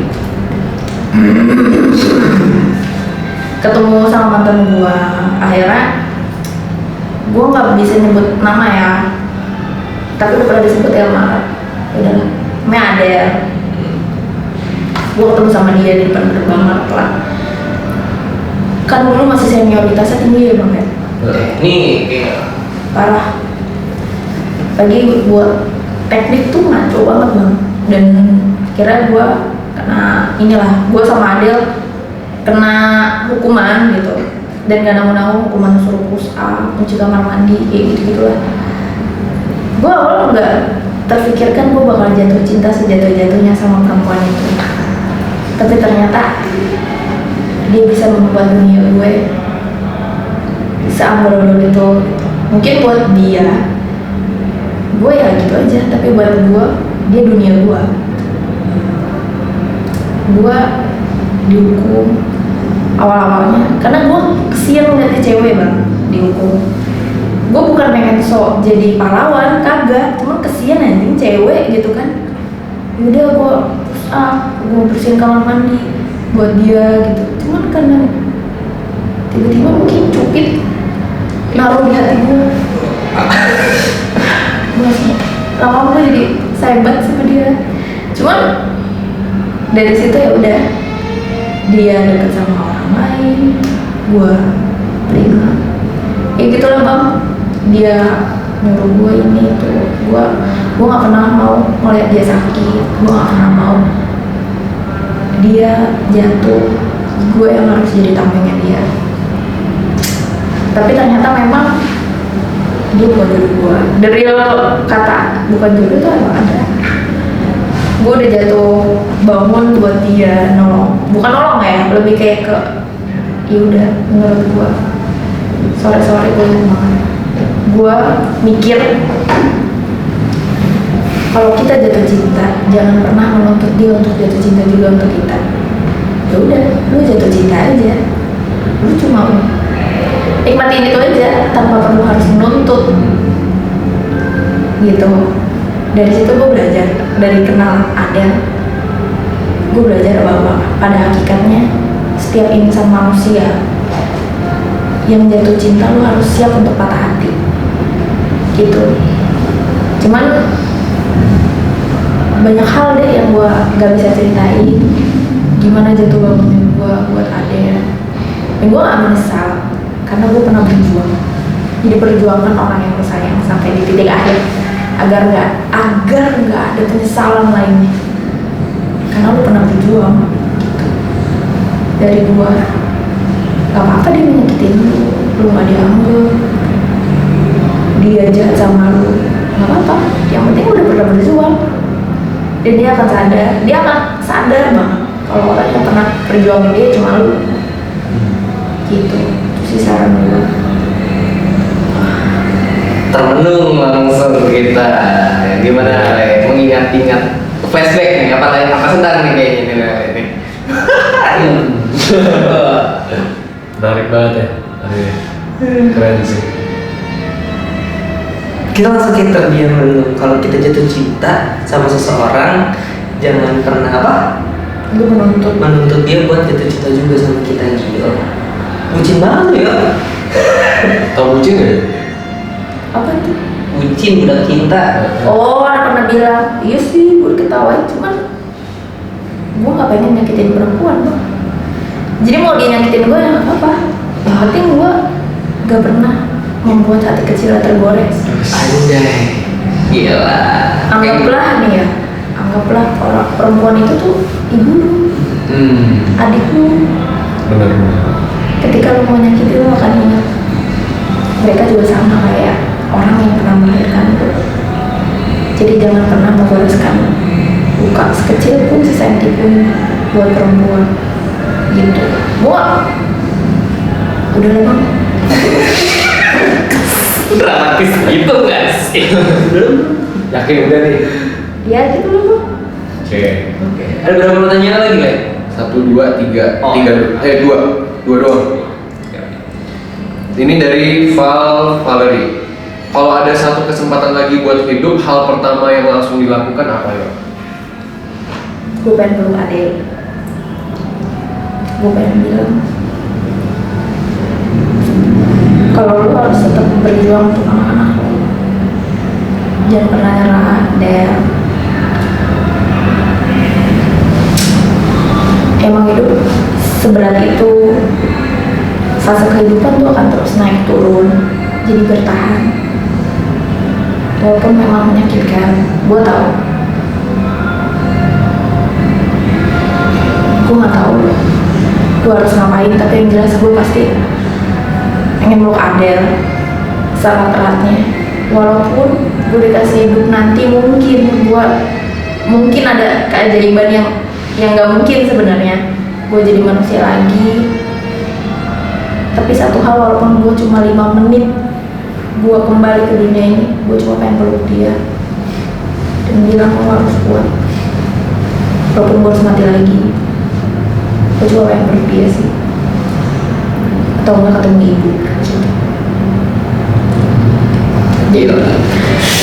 Ketemu sama mantan gue. Akhirnya gue nggak bisa nyebut nama ya, tapi udah pernah disebut ya sama udah namanya Adel. Gue ketemu sama dia di depan gerbang Markla. Kan dulu masih senioritasnya tinggi ya bang ya, Nih, parah. Lagi buat teknik tuh ngaco banget bang. Dan kira gue kena inilah, gue sama Adel kena hukuman gitu. Dan gak nanggung-nanggung hukuman suruh push up, cuci kamar mandi, kayak gitu-gitu lah. Gue awal gak terfikirkan gue bakal jatuh cinta sejatuh-jatuhnya sama perempuan itu. Tapi ternyata dia bisa mengubah dunia gue seamburadul itu. Mungkin buat dia, gue ya gitu aja, tapi buat gue, dia dunia gue. Gue dihukum awal-awalnya karena gue kesian ngeliatnya cewek bang dihukum. Gue bukan pengen sok jadi pahlawan, kagak, cuma kesian anjing cewek gitu kan. Yaudah gue push up, gue bersihin kamar mandi buat dia gitu. Cuman karena tiba-tiba mungkin cupid naruh di hati gue. Lama gue jadi sahabat sama dia. Cuman dari situ ya udah, dia deket sama orang lain, gue terima. Ya gitu lah bang, dia nyuruh gue ini itu, gue nggak pernah mau ngeliat dia sakit, gue nggak pernah mau dia jatuh, gue yang harus jadi tamengnya dia. Tapi ternyata memang dia bukan jodoh gue. The real kata bukan jodoh itu emang ada. Gue udah jatuh bangun buat dia nolong, bukan nolong ya, lebih kayak ke ya udah menurut gue sore-sore gue makan, gue mikir kalau kita jatuh cinta jangan pernah menuntut dia untuk jatuh cinta juga untuk kita. Ya udah, lu jatuh cinta aja, lu cuma nikmatin itu aja tanpa perlu harus menuntut gitu. Dari situ gue belajar, dari kenal Adel, gue belajar bahwa pada hakikatnya setiap insan manusia yang jatuh cinta lo harus siap untuk patah hati gitu. Cuman banyak hal deh yang gue gak bisa ceritain gimana jatuh bangunnya gue buat Adel. Dan gue gak menyesal karena gue pernah berjuang. Jadi perjuangan orang yang gue sayang sampai di titik akhir agar nggak ada penyesalan lainnya, karena lu pernah berjuang gitu. Dari gua gak apa-apa dia menyakitin lu gak dianggap, dia jahat sama lu, gak apa-apa, yang penting udah pernah berjuang. Dan dia akan sadar banget kalau orang yang pernah perjuangin dia cuma lu gitu. Itu sih saran gua. Termenung langsung kita. Gimana Ale? Mengingat-ingat flashback nih, apa sedang nih kayaknya ini. Menarik banget ya. Keren sih. Kita langsung kayak terdiam dulu. Kalau kita jatuh cinta sama seseorang, jangan pernah apa? Lu Menuntut dia buat jatuh cinta juga sama kita gitu. Bucin banget lu ya. Tau bucin gak? apa itu? Bucin budak cinta. Oh, orang pernah bilang, iya sih, gue ketawain, cuman gue nggak pengen nyakitin perempuan, Bang. Jadi mau dia nyakitin gue ya nggak apa-apa. Yang penting gue nggak pernah membuat hati kecil tergores. Anjay. Gila. Anggaplah nih ya, anggaplah orang perempuan itu tuh ibu lu, adik lu. Bener. Ketika lu mau nyakitin lu akan ingat mereka juga sama kayak orang yang pernah melahirkan lu. Jadi jangan pernah menggoreskan luka sekecil pun, sesenti pun buat perempuan gitu. Buat udah lah Bang. Dramatis gitu nggak sih? Yakin udah nih? Ya gitu loh Bang. Oke. Ada berapa pertanyaan lagi, Le? 1, 2, 3. Oh. 2 doang. Ini dari Valerie. Kalau ada satu kesempatan lagi buat hidup, hal pertama yang langsung dilakukan apa ya? Gue pengen peluk adek. Gue pengen bilang kalau lu harus tetap berjuang untuk anak-anak lu. Jangan pernah nyerah, Del. Emang hidup seberat itu, fase kehidupan tuh akan terus naik turun. Jadi bertahan. Walaupun memang menyakitkan, gue tahu. Gue nggak tahu gue harus ngapain, tapi yang jelas gue pasti pengen meluk Adel serat-eratnya. Walaupun gue dikasih hidup nanti mungkin ada keajaiban yang nggak mungkin sebenarnya, gue jadi manusia lagi. Tapi satu hal, walaupun gue cuma 5 menit gue kembali ke dunia ini, gue cuma pengen peluk dia dan bilang lo harus kuat. Walaupun gue harus mati lagi, gue cuma pengen peluk dia sih, atau nggak ketemu ibu. Gila.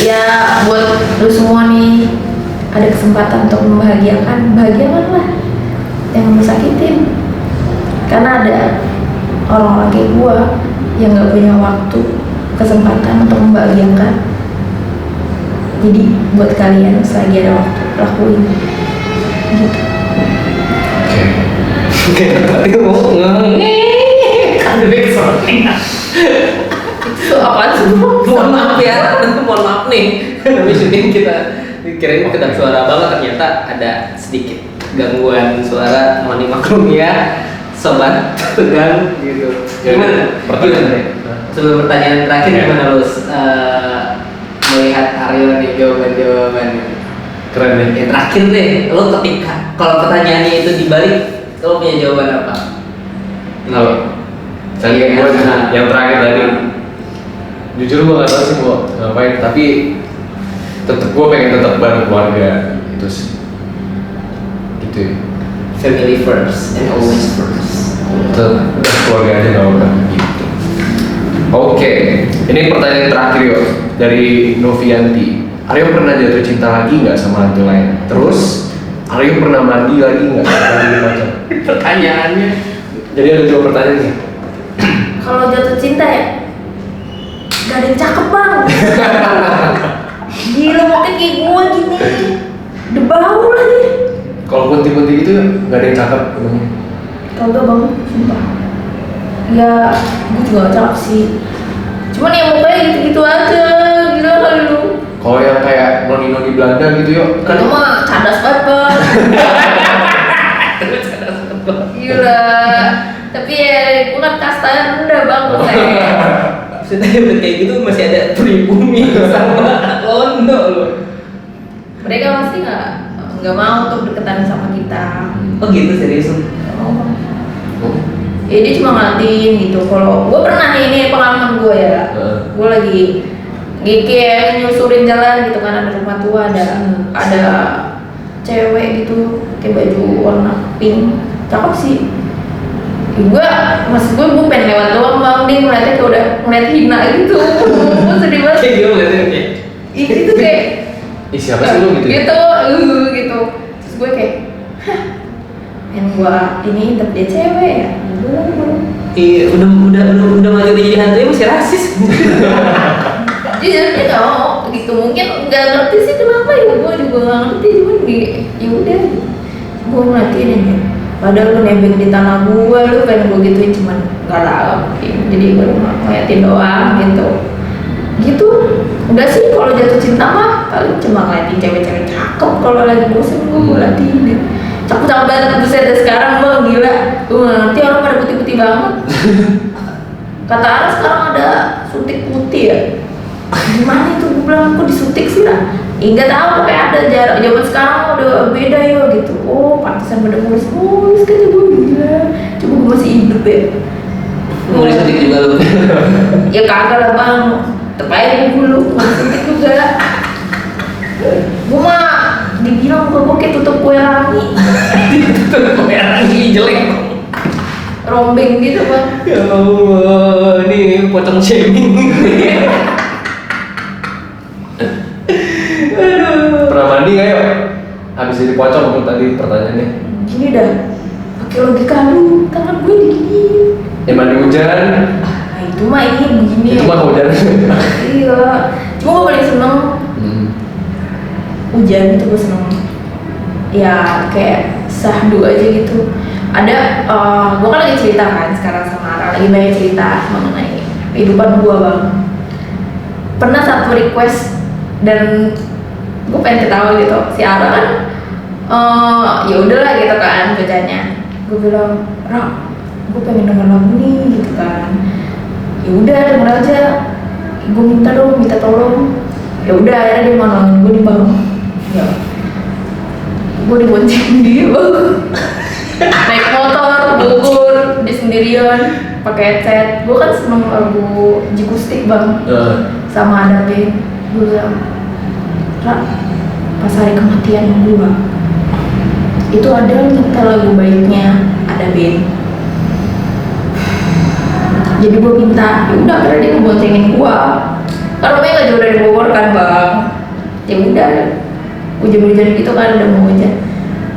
Ya buat lu semua nih, ada kesempatan untuk membahagiakan, bahagiakanlah, jangan lu sakitin. Karena ada orang-orang kayak gua yang nggak punya waktu, kesempatan untuk membahagiakan. Jadi buat kalian selagi ada waktu, lakuin gitu. Oke, tadi mau ada backsoundnya. Itu apaan sih? Mohon maaf ya, mohon maaf nih. Tapi syuting kita kirain kedap suara banget, ternyata ada sedikit gangguan suara. Mohon dimaklumi ya, sobat tegang gitu. Gimana? Pertanyaan deh. Sebelum pertanyaan terakhir, gimana Lus? Melihat Aryo nih jawaban-jawaban Keren nih. yang terakhir deh, lo ketika kalau pertanyaannya itu dibalik, lo punya jawaban apa? Halo. Saya gue yang terakhir tadi. Jujur gue gak tau sih mau ngapain, tapi tetep gue pengen tetap bareng keluarga itu sih. Gitu ya. Family first and always first. Tetap keluarga aja gak apa gitu. Oke, ini pertanyaan terakhir yo dari Novianti. Aryo pernah jatuh cinta lagi nggak sama laki lain? Terus Aryo pernah mandi lagi nggak? Macam Pertanyaannya. Jadi ada 2 pertanyaan nih. Kalau jatuh cinta ya, gak ada yang cakep Bang. Gila mungkin kayak gue gini, debau lagi. Kalau putih-putih gitu nggak ada yang cakep emangnya? Kagak Bang, sumpah. Ya, gue juga gak cakep sih. Cuman ya mukanya gitu-gitu aja, gila kali lu. Kalau yang kayak noni-noni Belanda gitu yuk. Itu mah cadas banget Bang. Gila. Tapi ya, gue kan kastanya rendah Bang, saya. Maksudnya udah kayak gitu masih ada pribumi sama londo loh. Mereka pasti nggak mau untuk deketan sama kita. Oh gitu, serius? Nggak mau Bang. Oh. Ya dia cuma ngeliatin gitu. Kalau gue pernah nih, ini pengalaman gue ya. Gue lagi kayak nyusurin jalan gitu kan, ada rumah tua, ada cewek gitu kayak baju warna pink, cakep sih. Maksud gue pengen lewat doang bang, dia ngeliatnya kayak udah ngeliat hina gitu. Gue sedih banget. Kayak dia ngeliatin kayak Itu kayak Ih siapa sih lu gitu? gitu, gitu. Terus gue kayak, hah, yang gue ini tetap dia cewek ya. iya udah maju jadi hantunya masih rasis. Jujur dia nggak mau gitu, mungkin nggak ngerti sih kenapa ya, gue juga nggak ngerti, cuman ya udah, gue ngeliatin aja. Padahal lu nebeng di tanah gue, lu pengen gue gituin, cuman nggak tahu. Jadi gue ngeliatin doang gitu. Gitu. Udah sih kalau jatuh cinta mah paling cuma ngeliatin cewek-cewek cakep. Kalau lagi bosen gue ngeliatin deh. Cakep-cakep banget, buset deh sekarang bang, gila. Gue nggak ngerti orang pada putih-putih banget. Kata Ara sekarang ada suntik putih ya. Gimana itu, gue bilang kok disuntik sih lah. Enggak tahu kayak ada jarak, zaman sekarang udah beda ya gitu. Oh pantesan pada mulus kata gue, gila. Coba gue masih hidup ya. Mau disuntik juga lu. Ya kagak lah bang, tepain dulu, mau disuntik juga. Gue mah dibilang muka gue kayak tutup kue rangi, Tutup merah lagi jelek. rombeng gitu bang. Ya Allah, ini pocong shaming. Aduh. Pernah mandi nggak ya? Habis jadi pocong tuh tadi pertanyaannya. Gini dah, pakai logika lu, tangan gue digini. Ya mandi hujan. Nah itu mah ini begini. Itu mah hujan. Iya, cuma gue paling seneng hujan itu, gue seneng. Ya kayak sahdu aja gitu. Ada, gue kan lagi cerita kan sekarang sama Ara, lagi banyak cerita mengenai kehidupan gue bang. Pernah satu request dan gue pengen ketawa gitu, si Ara kan, ya udahlah gitu kan bacanya. Gue bilang, Ra, gue pengen denger lagu nih gitu kan. Ya udah denger aja, gue minta tolong. Ya udah akhirnya dia mau nolongin gue di bang. Ya, gue dibonceng dia bang. Naik motor, Bogor, dia sendirian, pakai headset. Gue kan seneng lagu Jikustik bang, sama ada band. Gue bilang, Ra, pas hari kematian gue, itu ada nyetel lagu baiknya ada band. Jadi gue minta, ya udah karena dia ngeboncengin gue. Karena mereka nggak jauh dari Bogor kan bang. Ya udah, hujan-hujan gitu kan, udah mau hujan.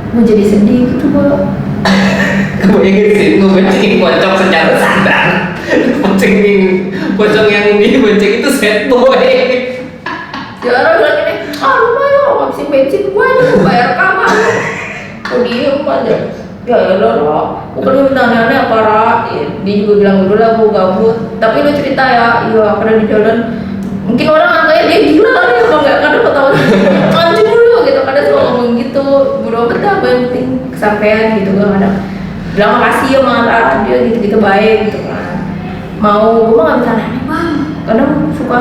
Gue jadi sedih gitu bang. Kebayangin sih, ngeboncengin pocong secara sadar. Boncengin pocong yang dibonceng itu sad boy. Ya orang bilang gini, lumayan lo ngabisin bensin gue aja, gue bayar kamar. Kok diem aja. Ya elah lo, bukan lu minta aneh-aneh apa Ra? Dia juga bilang udah lah gue gabut. Tapi lu cerita ya, iya karena di jalan mungkin orang anggapnya dia gila kali ya, kalau nggak kadang ketawa anjing dulu gitu, kadang suka ngomong gitu. Bodo amat dah, yang penting kesampean gitu. Gue kadang bilang makasih ya Ra, dia gitu-gitu baik gitu kan. Gue mah nggak bisa aneh-aneh bang, kadang suka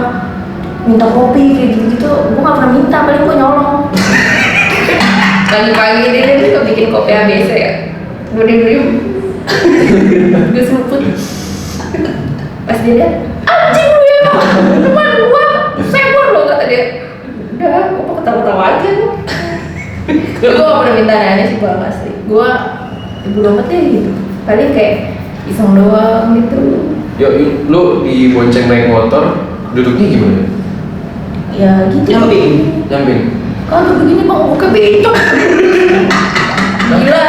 minta kopi kayak gitu-gitu. Gue nggak pernah minta, paling gue nyolong. Pagi-pagi dia suka bikin kopi ABC ya, gue diem, gue seruput. Pas dia lihat, anjing lu ya, teman gue, sewor lo kata dia. Udah, gue ketawa-ketawa aja. Gue gak pernah minta aneh-aneh sih bang, asli. Gue ibu dompet deh gitu, paling kayak iseng doang gitu. Yo, lu dibonceng naik motor, duduknya gimana? Ya gitu. Nyamping. Kalau begini bang, muka becok. Gila.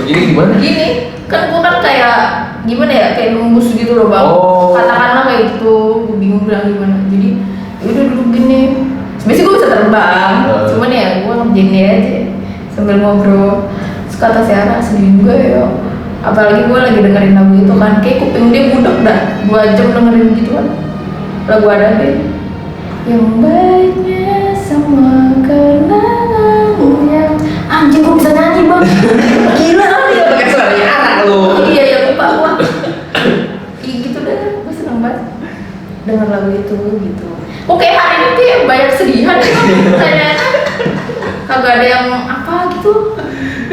Begini gimana? Gini, kan gue kan kayak gimana ya, kayak nembus gitu loh bang. Oh. Katakanlah kayak gitu, gue bingung bilang gimana. Jadi ya udah duduk gini. Sebenarnya gue bisa terbang, cuman ya gue ngerjain dia aja sambil ngobrol. Terus kata si Ara, sedih juga ya. Apalagi gue lagi dengerin lagu itu kan, kayak kuping dia budak dah. 2 jam dengerin gitu kan. Lagu ada deh. Yang baiknya semua kenangannya. Anjing gue bisa nyanyi bang. Gila kali ya. Pakai suaranya anak lu. Iya ya lupa gua. Iya gitu deh, gue seneng banget denger lagu itu gitu. Oke hari ini kayak banyak sedihan ya bang. Tanya kagak ada yang apa gitu.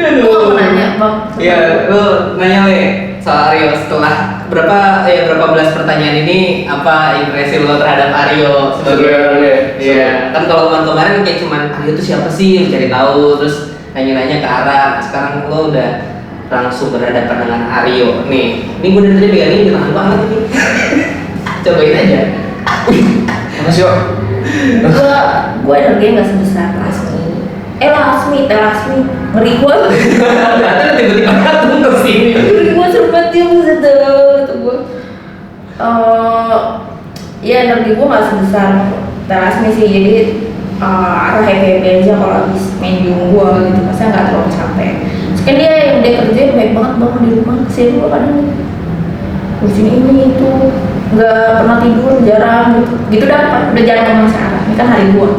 Gue mau nanya bang. Iya, lu nanya Le soal Aryo setelah berapa belas pertanyaan ini, apa impresi lo terhadap Aryo sebagai Sebagai orangnya. Iya, kan kalau kemarin kayak cuman Aryo itu siapa sih, lu cari tahu, terus nanya-nanya ke Ara. Sekarang lo udah langsung berhadapan dengan Aryo nih. Ini gue dari tadi pegangin jelas banget ini. Cobain aja. Makasih Yo. Gue energinya nggak sebesar Lasmi. Ngeri gue. Ternyata tiba-tiba datang ke sini. Ngeri gue serbat dia buset gitu gue. Ya energi gue nggak sebesar Lasmi sih, jadi arah happy aja kalau habis main di rumah gitu, masa nggak terlalu capek. Terus kan dia yang dia kerjain baik banget bang di rumah, kesini gue kadang urusin ini itu, nggak pernah tidur, jarang gitu dah, udah jarang sama Sarah. Ini kan hari gua.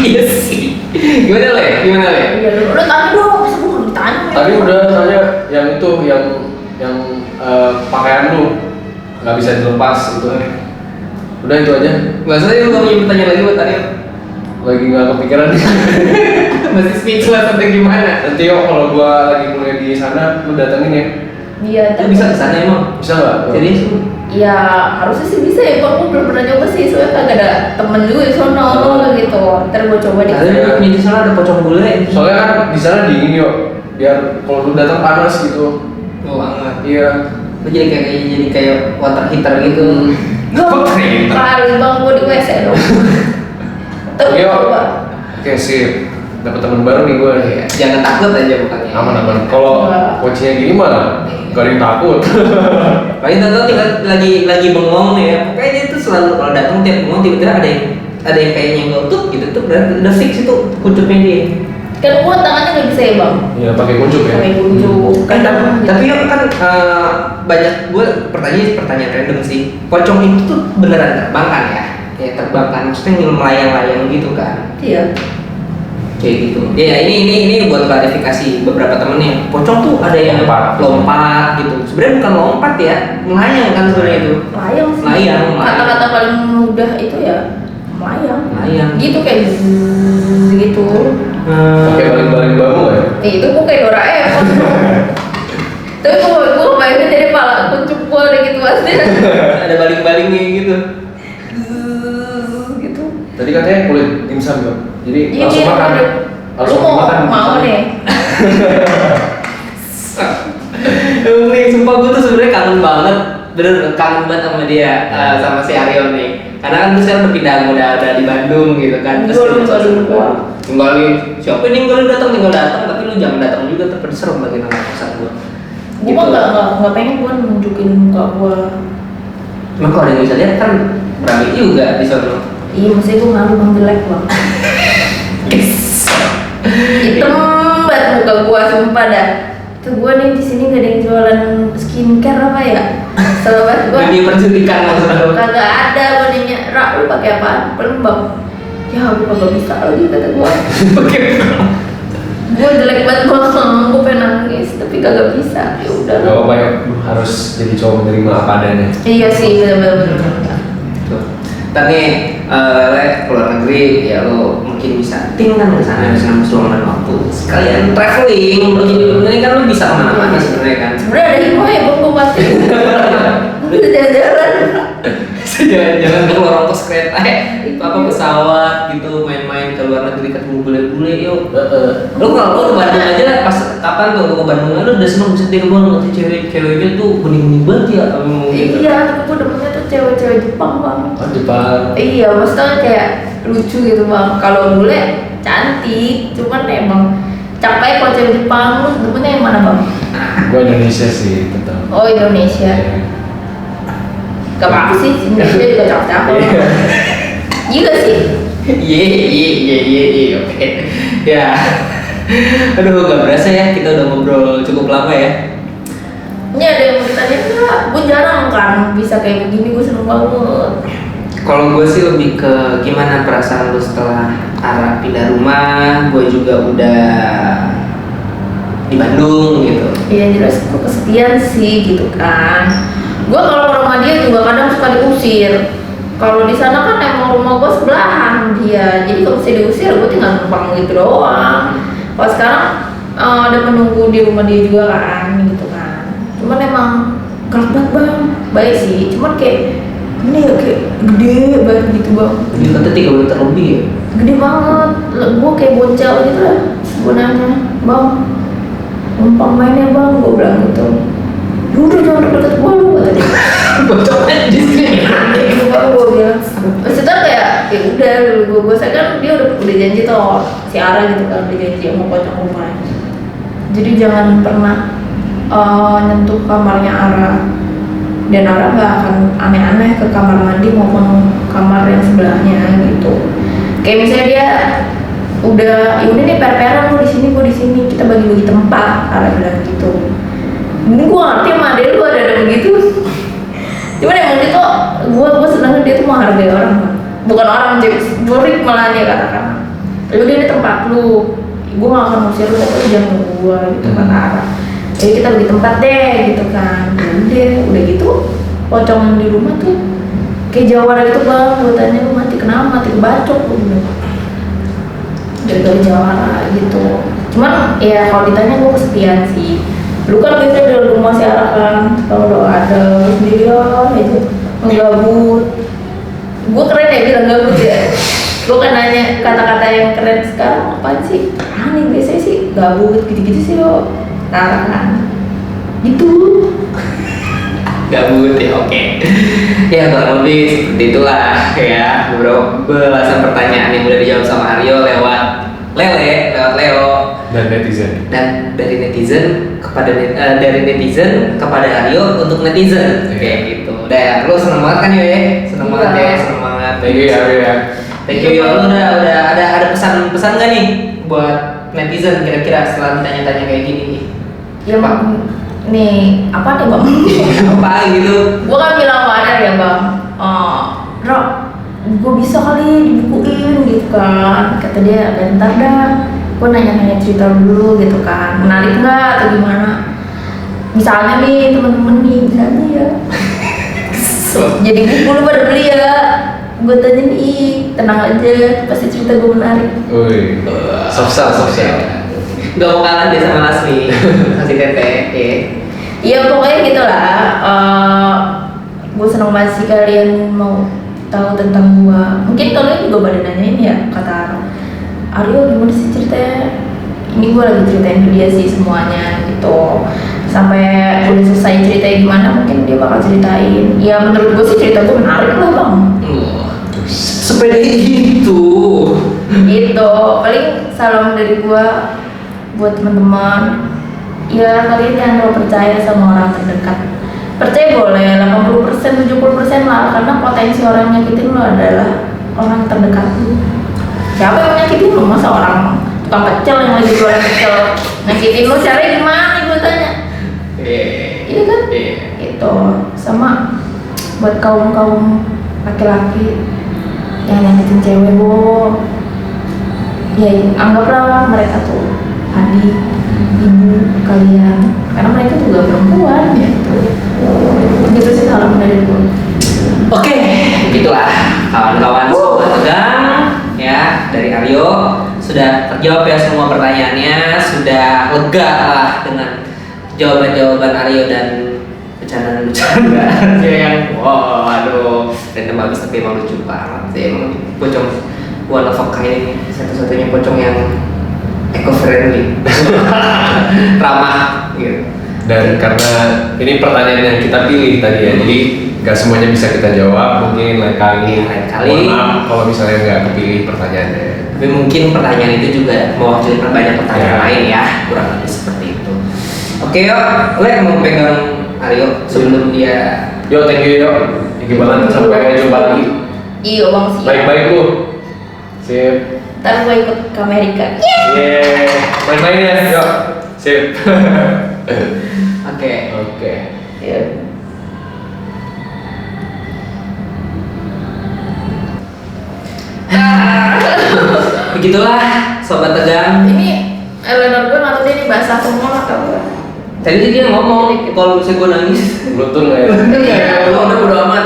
Iya sih. Gimana Le? Iya, udah tanya dong, masa gua nggak ditanya. Tadi udah tanya yang itu yang pakaian lu nggak bisa dilepas itu. Udah itu aja. Nggak usah ya, lu mau bertanya lagi buat Aryo. Lagi nggak kepikiran. Masih speechless atau gimana? Nanti Yo kalau gua lagi kuliah di sana lu datengin ya. Iya, Lu bisa kesana emang? Bisa nggak? Serius? Ya harusnya sih bisa ya, gua belum pernah nyoba sih, soalnya kagak ada temen juga di sono gitu. Ntar gua coba deh. Ada punya di sana ada pocong bule. Soalnya kan di sana dingin Yo. Biar kalau lu datang panas gitu. Oh banget. Iya. Lu jadi kayak water heater gitu. Water heater. Kali bang gua di WC dong. Terus Yo. coba. Oke sip. Dapat teman baru nih gua. Iya, jangan takut aja bukannya. Aman. Kalau coachnya gini mah gak ada yang takut. Paling tahu tinggal lagi bengong nih ya. Pokoknya dia tuh selalu kalau datang tiap bengong tiba-tiba ada yang kayak nyenggol tuh gitu tuh udah fix itu kucupnya dia. Kan gua tangannya nggak bisa ya bang. Iya pakai kuncup ya. Pakai kuncup. Tapi ya kan banyak gue pertanyaan random sih. Pocong itu tuh beneran terbang kan ya? Kayak terbang kan, maksudnya melayang-layang gitu kan? Iya. Kayak gitu. Ya ini buat klarifikasi beberapa temennya. Pocong tuh ada yang lompat gitu. Sebenarnya bukan lompat ya, melayang kan sebenarnya itu. Layang sih. Layang. Kata-kata paling mudah itu ya melayang. Layang. Gitu kayak gitu. Pakai baling-baling bambu ya. Itu gua kayak Doraemon. Tapi gua bayangin dari pala kuncup gua ada gitu pasti. Ada baling-balingnya gitu. Gitu. Tadi katanya kulit dimsum Yo. Jadi Iya, langsung makan. Lu mau dimsum. nih? Nih, sumpah gue tuh sebenarnya kangen banget, bener kangen banget sama dia, sama si Aryo nih. Karena kan gue sekarang udah di Bandung gitu kan. Tinggal nih, siapa yang tinggal datang, tapi lu jangan datang juga, terus serem lagi nama kosan gue. Gua nggak pengen gua nunjukin muka gua. Emang kalau ada yang bisa lihat kan berani juga di sana. Iya, maksudnya gua ngaruh bang jelek bang. Hitam banget muka gua, sumpah dah. Tuh gua nih di sini nggak ada yang jualan skincare apa ya? Selamat gua. Dunia penculikan maksudnya. Kagak ada, gua nanya, Ra, lu pakai apaan? Pelembab. Ya, gua kagak bisa lagi kata gua. Gua jelek banget bang, gua pengen nangis tapi kagak bisa. Ya udah. Gak apa-apa ya, lu harus jadi cowok menerima apa adanya. Iya sih, bener-bener. Ntar nih, Lele keluar negeri, ya lo mungkin bisa tinggal ke sana dengan meluangkan waktu sekalian traveling. Ini kan lo bisa kemana-mana sebenarnya kan. Sebenarnya ada hikmah ya bang, gua pasti. Gua bisa jalan-jalan. Jalan-jalan ke luar ongkos kereta, apa pesawat gitu, main-main ke luar negeri ketemu bule-bule yuk. Lo kalau ke Bandung aja pas kapan tuh ke Bandung lo udah seneng setir banget sih cewek-ceweknya tuh bening-bening banget ya kamu gitu. Iya, tapi gua demennya tuh cewek-cewek Jepang bang. Oh Jepang. Iya, maksudnya kayak lucu gitu bang. Kalau bule cantik, cuman emang capek kalau cewek Jepang. Lu demennya yang mana bang? Gua Indonesia sih tetap. Oh Indonesia. Gak apa-apa sih, Indonesia juga cakep-cakep. Iya sih. Iya, oke. Ya. Aduh, gak berasa ya kita udah ngobrol cukup lama ya. Ini ada yang mau ditanya nggak? Gue jarang kan bisa kayak begini, gue seneng banget. Kalau gue sih lebih ke gimana perasaan lu setelah Ara pindah rumah, gue juga udah di Bandung gitu. Iya jelas gue kesepian sih gitu kan. Gue kalau ke rumah dia juga kadang suka diusir. Kalau di sana kan emang rumah gue sebelahan dia, jadi kalau bisa diusir gue tinggal numpang gitu doang. Kalau sekarang ada menunggu di rumah dia juga kan, gitu kan. Cuman emang galak banget bang, baik sih. Cuman kayak ini ya kayak gede banget gitu bang. Dia kata 3 meter lebih ya. gede banget. Gue kayak bocil gitu lah. Gue nanya, bang, numpang mainnya bang, gue bilang gitu. Udah jangan deket gue lu, kata dia. Bocoran di sini. Gue bilang, maksudnya kayak ya udah, gue saya kan dia udah janji tuh si Ara gitu kan, udah janji mau pocong rumah. Jadi jangan pernah nyentuh kamarnya Ara, dan Ara nggak akan aneh-aneh ke kamar mandi maupun kamar yang sebelahnya gitu. Kayak misalnya dia udah, yaudah nih per-peran lu di sini, gue di sini, kita bagi-bagi tempat, Ara bilang gitu. Ini gue ngerti sama dia lu ada begitu. Cuman emang dia tuh, gue senangnya dia tuh menghargai orang, bukan orang jurik malah dia katakan. Lalu dia di tempat lu, gue gak akan ngusir lu, tapi lu jangan gue gitu kan Ara. Jadi kita bagi tempat deh gitu kan. Udah gitu, pocongan di rumah tuh kayak jawara gitu bang. Gue tanya lu mati kenapa? Mati kebacok gue bilang. Dari jawara gitu. Cuman ya kalau ditanya gue kesepian sih. Lu kan biasanya di rumah si Ara kan, kalau udah ada sendirian aja ngegabut. Gue keren ya bilang gabut ya. Gue kan nanya kata-kata yang keren sekarang apa sih? Aneh biasanya sih gabut gitu-gitu sih lo. Ara kan gitu. Gabut ya, oke. Ya kurang lebih seperti itulah ya beberapa belasan pertanyaan yang udah dijawab sama Aryo lewat Leo Dan netizen. dan dari netizen kepada dari netizen kepada Aryo untuk netizen kayak gitu. Dan lu seneng banget kan ya? Seneng Iya. banget ya, seneng banget. Thank you ya. Thank you ya. Lu udah ada pesan-pesan nggak nih buat netizen kira-kira setelah ditanya-tanya kayak gini nih? Ya Pak. nih apa nih bang? Apa gitu? Gue kan bilang wajar ya bang. Bro, gue bisa kali dibukuin gitu kan. Kata dia, bentar dah. Gue nanya-nanya cerita dulu gitu kan. Menarik nggak atau gimana? Misalnya nih temen-temen nih, misalnya ya. Jadi buku lu pada beli ya. Gue tanya nih, tenang aja, pasti cerita gue menarik. Wih, sofsal. Gak mau kalah dia sama Lasmi. Kasih tete. Iya pokoknya gitu lah. Gue seneng banget sih kalian mau tahu tentang gue. Mungkin kalian juga pada nanyain ya, kata Aryo gimana sih ceritanya? Ini gue lagi ceritain ke dia sih semuanya gitu. Sampai udah selesai ceritanya gimana, mungkin dia bakal ceritain. Ya menurut gue sih cerita gue menarik lah bang. Sepeda gitu. Gitu. Paling salam dari gue buat teman-teman. Ya kalian jangan terlalu percaya sama orang terdekat. Percaya boleh 80%, 70% lah, karena potensi orang yang nyakitin lo adalah orang terdekat lu. Siapa yang nyakitin lu? Masa orang tukang pecel yang lagi jualan pecel nyakitin lu? Caranya gimana gue tanya? Iya kan? Itu sama buat kaum laki-laki yang nyakitin cewek bo. Ya anggaplah mereka tuh adik, ibu kalian, karena mereka juga perempuan gitu. Gitu sih salam dari gue. Oke, itulah kawan-kawan sobat tegang ya dari Aryo sudah terjawab ya semua pertanyaannya, sudah lega lah dengan jawaban-jawaban Aryo dan bercanda yang waduh random habis tapi emang lucu banget sih, emang pocong one of a kind, satu-satunya pocong yang eco friendly ramah gitu. Dan karena ini pertanyaan yang kita pilih tadi ya, jadi nggak semuanya bisa kita jawab, mungkin lain kali. Mohon maaf kalau misalnya nggak kepilih pertanyaannya. Tapi mungkin pertanyaan itu juga mewakili banyak pertanyaan lain ya, kurang lebih seperti itu. Oke yuk, mau pegang Aryo sebelum dia. Yo, thank you yo. Thank you banget, sampai jumpa lagi. Iya bang sih. Baik-baik lu. Sip. Ntar gue ikut ke Amerika. Yeah. Main-main ya, yo. Sip. Oke. Ya. Begitulah sobat tegang. Ini Eleanor gue nggak tahu dia ini basah semua atau enggak. Tadi dia ngomong kalau misalnya gue nangis. Betul nggak ya? Iya. Udah bodo amat.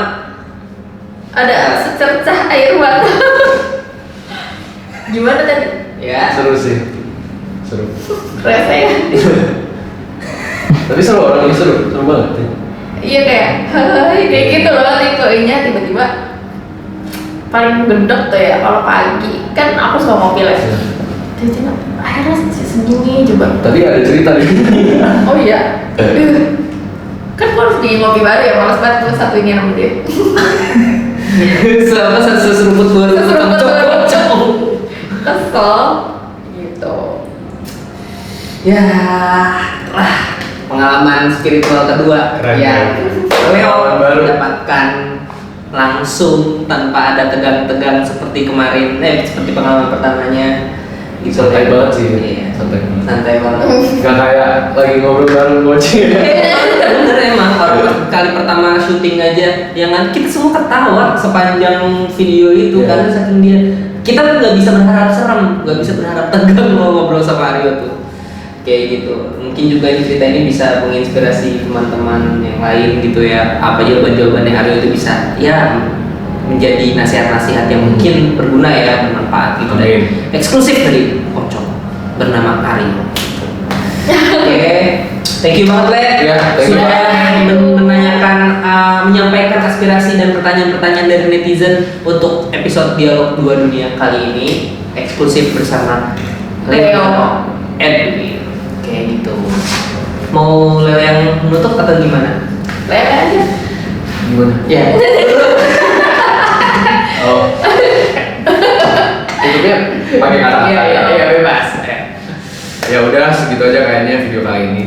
Ada secercah air mata. Gimana tadi? Ya. Seru sih. Seru. Rese ya? Tapi seru, orangnya seru banget. Iya kayak, hai kayak gitu loh tipenya tiba-tiba paling gendek tuh ya kalau pagi kan aku suka ngopi lah. Tiba-tiba akhirnya senyum nih coba. Tadi ada cerita di sini. Oh iya. Kan aku harus bikin ngopi baru ya, males banget gue satu ini sama dia. Selama seseruput baru Seseruput baru. cocok. Kesel gitu. Ya, lah pengalaman spiritual kedua Keren, yang keren. Leo Pengalaman baru. mendapatkan langsung tanpa ada tegang-tegang seperti kemarin, seperti pengalaman pertamanya. Gitu Santai Leo. banget sih. Iya. Santai. Santai banget. Gak kayak lagi ngobrol bareng bocil. Bener emang orang kali pertama syuting aja, yang kan kita semua ketawa sepanjang video itu Iya. karena saking dia kita nggak bisa berharap serem, nggak bisa berharap tegang mau ngobrol sama Aryo tuh. Kayak gitu. Mungkin juga ini cerita ini bisa menginspirasi teman-teman yang lain gitu ya. Apa jawaban-jawabannya Aryo itu bisa ya menjadi nasihat-nasihat yang mungkin berguna ya, bermanfaat gitu. Dan Amin. eksklusif dari Pocong bernama Aryo. Oke, thank you banget Le Ya, thank you. sudah menanyakan, menyampaikan aspirasi dan pertanyaan-pertanyaan dari netizen untuk episode Dialog Dua Dunia kali ini eksklusif bersama Leo Edwin. Kayak gitu. Mau Leo yang menutup atau gimana? Lele aja. Gimana? Ya. Oh. Tutupnya pakai kata-kata. Iya bebas. Ya udah segitu aja kayaknya video kali ini.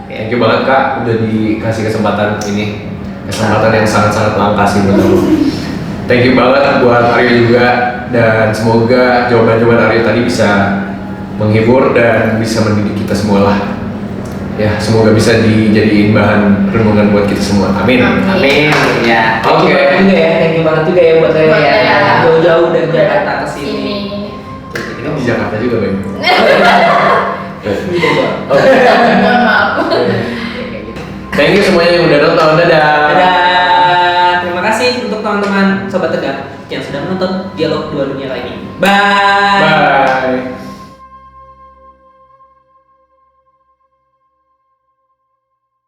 Thank you banget Kak udah dikasih kesempatan ini. Kesempatan yang sangat-sangat langka sih buat aku. Thank you banget buat Aryo juga dan semoga jawaban-jawaban Aryo tadi bisa menghibur dan bisa mendidik kita semua lah. Ya, semoga bisa dijadiin bahan renungan buat kita semua. Amin. Amin. Ya. Oke. Thank you banget juga ya buat Leo Buat ya. Lea. Jauh-jauh dari Jakarta ke sini. Sini. Ini di Jakarta juga, Ben. Gitu Bang. Oke. Mohon maaf. Thank you semuanya yang udah nonton. Dadah. Dadah. Terima kasih untuk teman-teman Sobat Tegar yang sudah menonton Dialog Dua Dunia kali ini. Bye.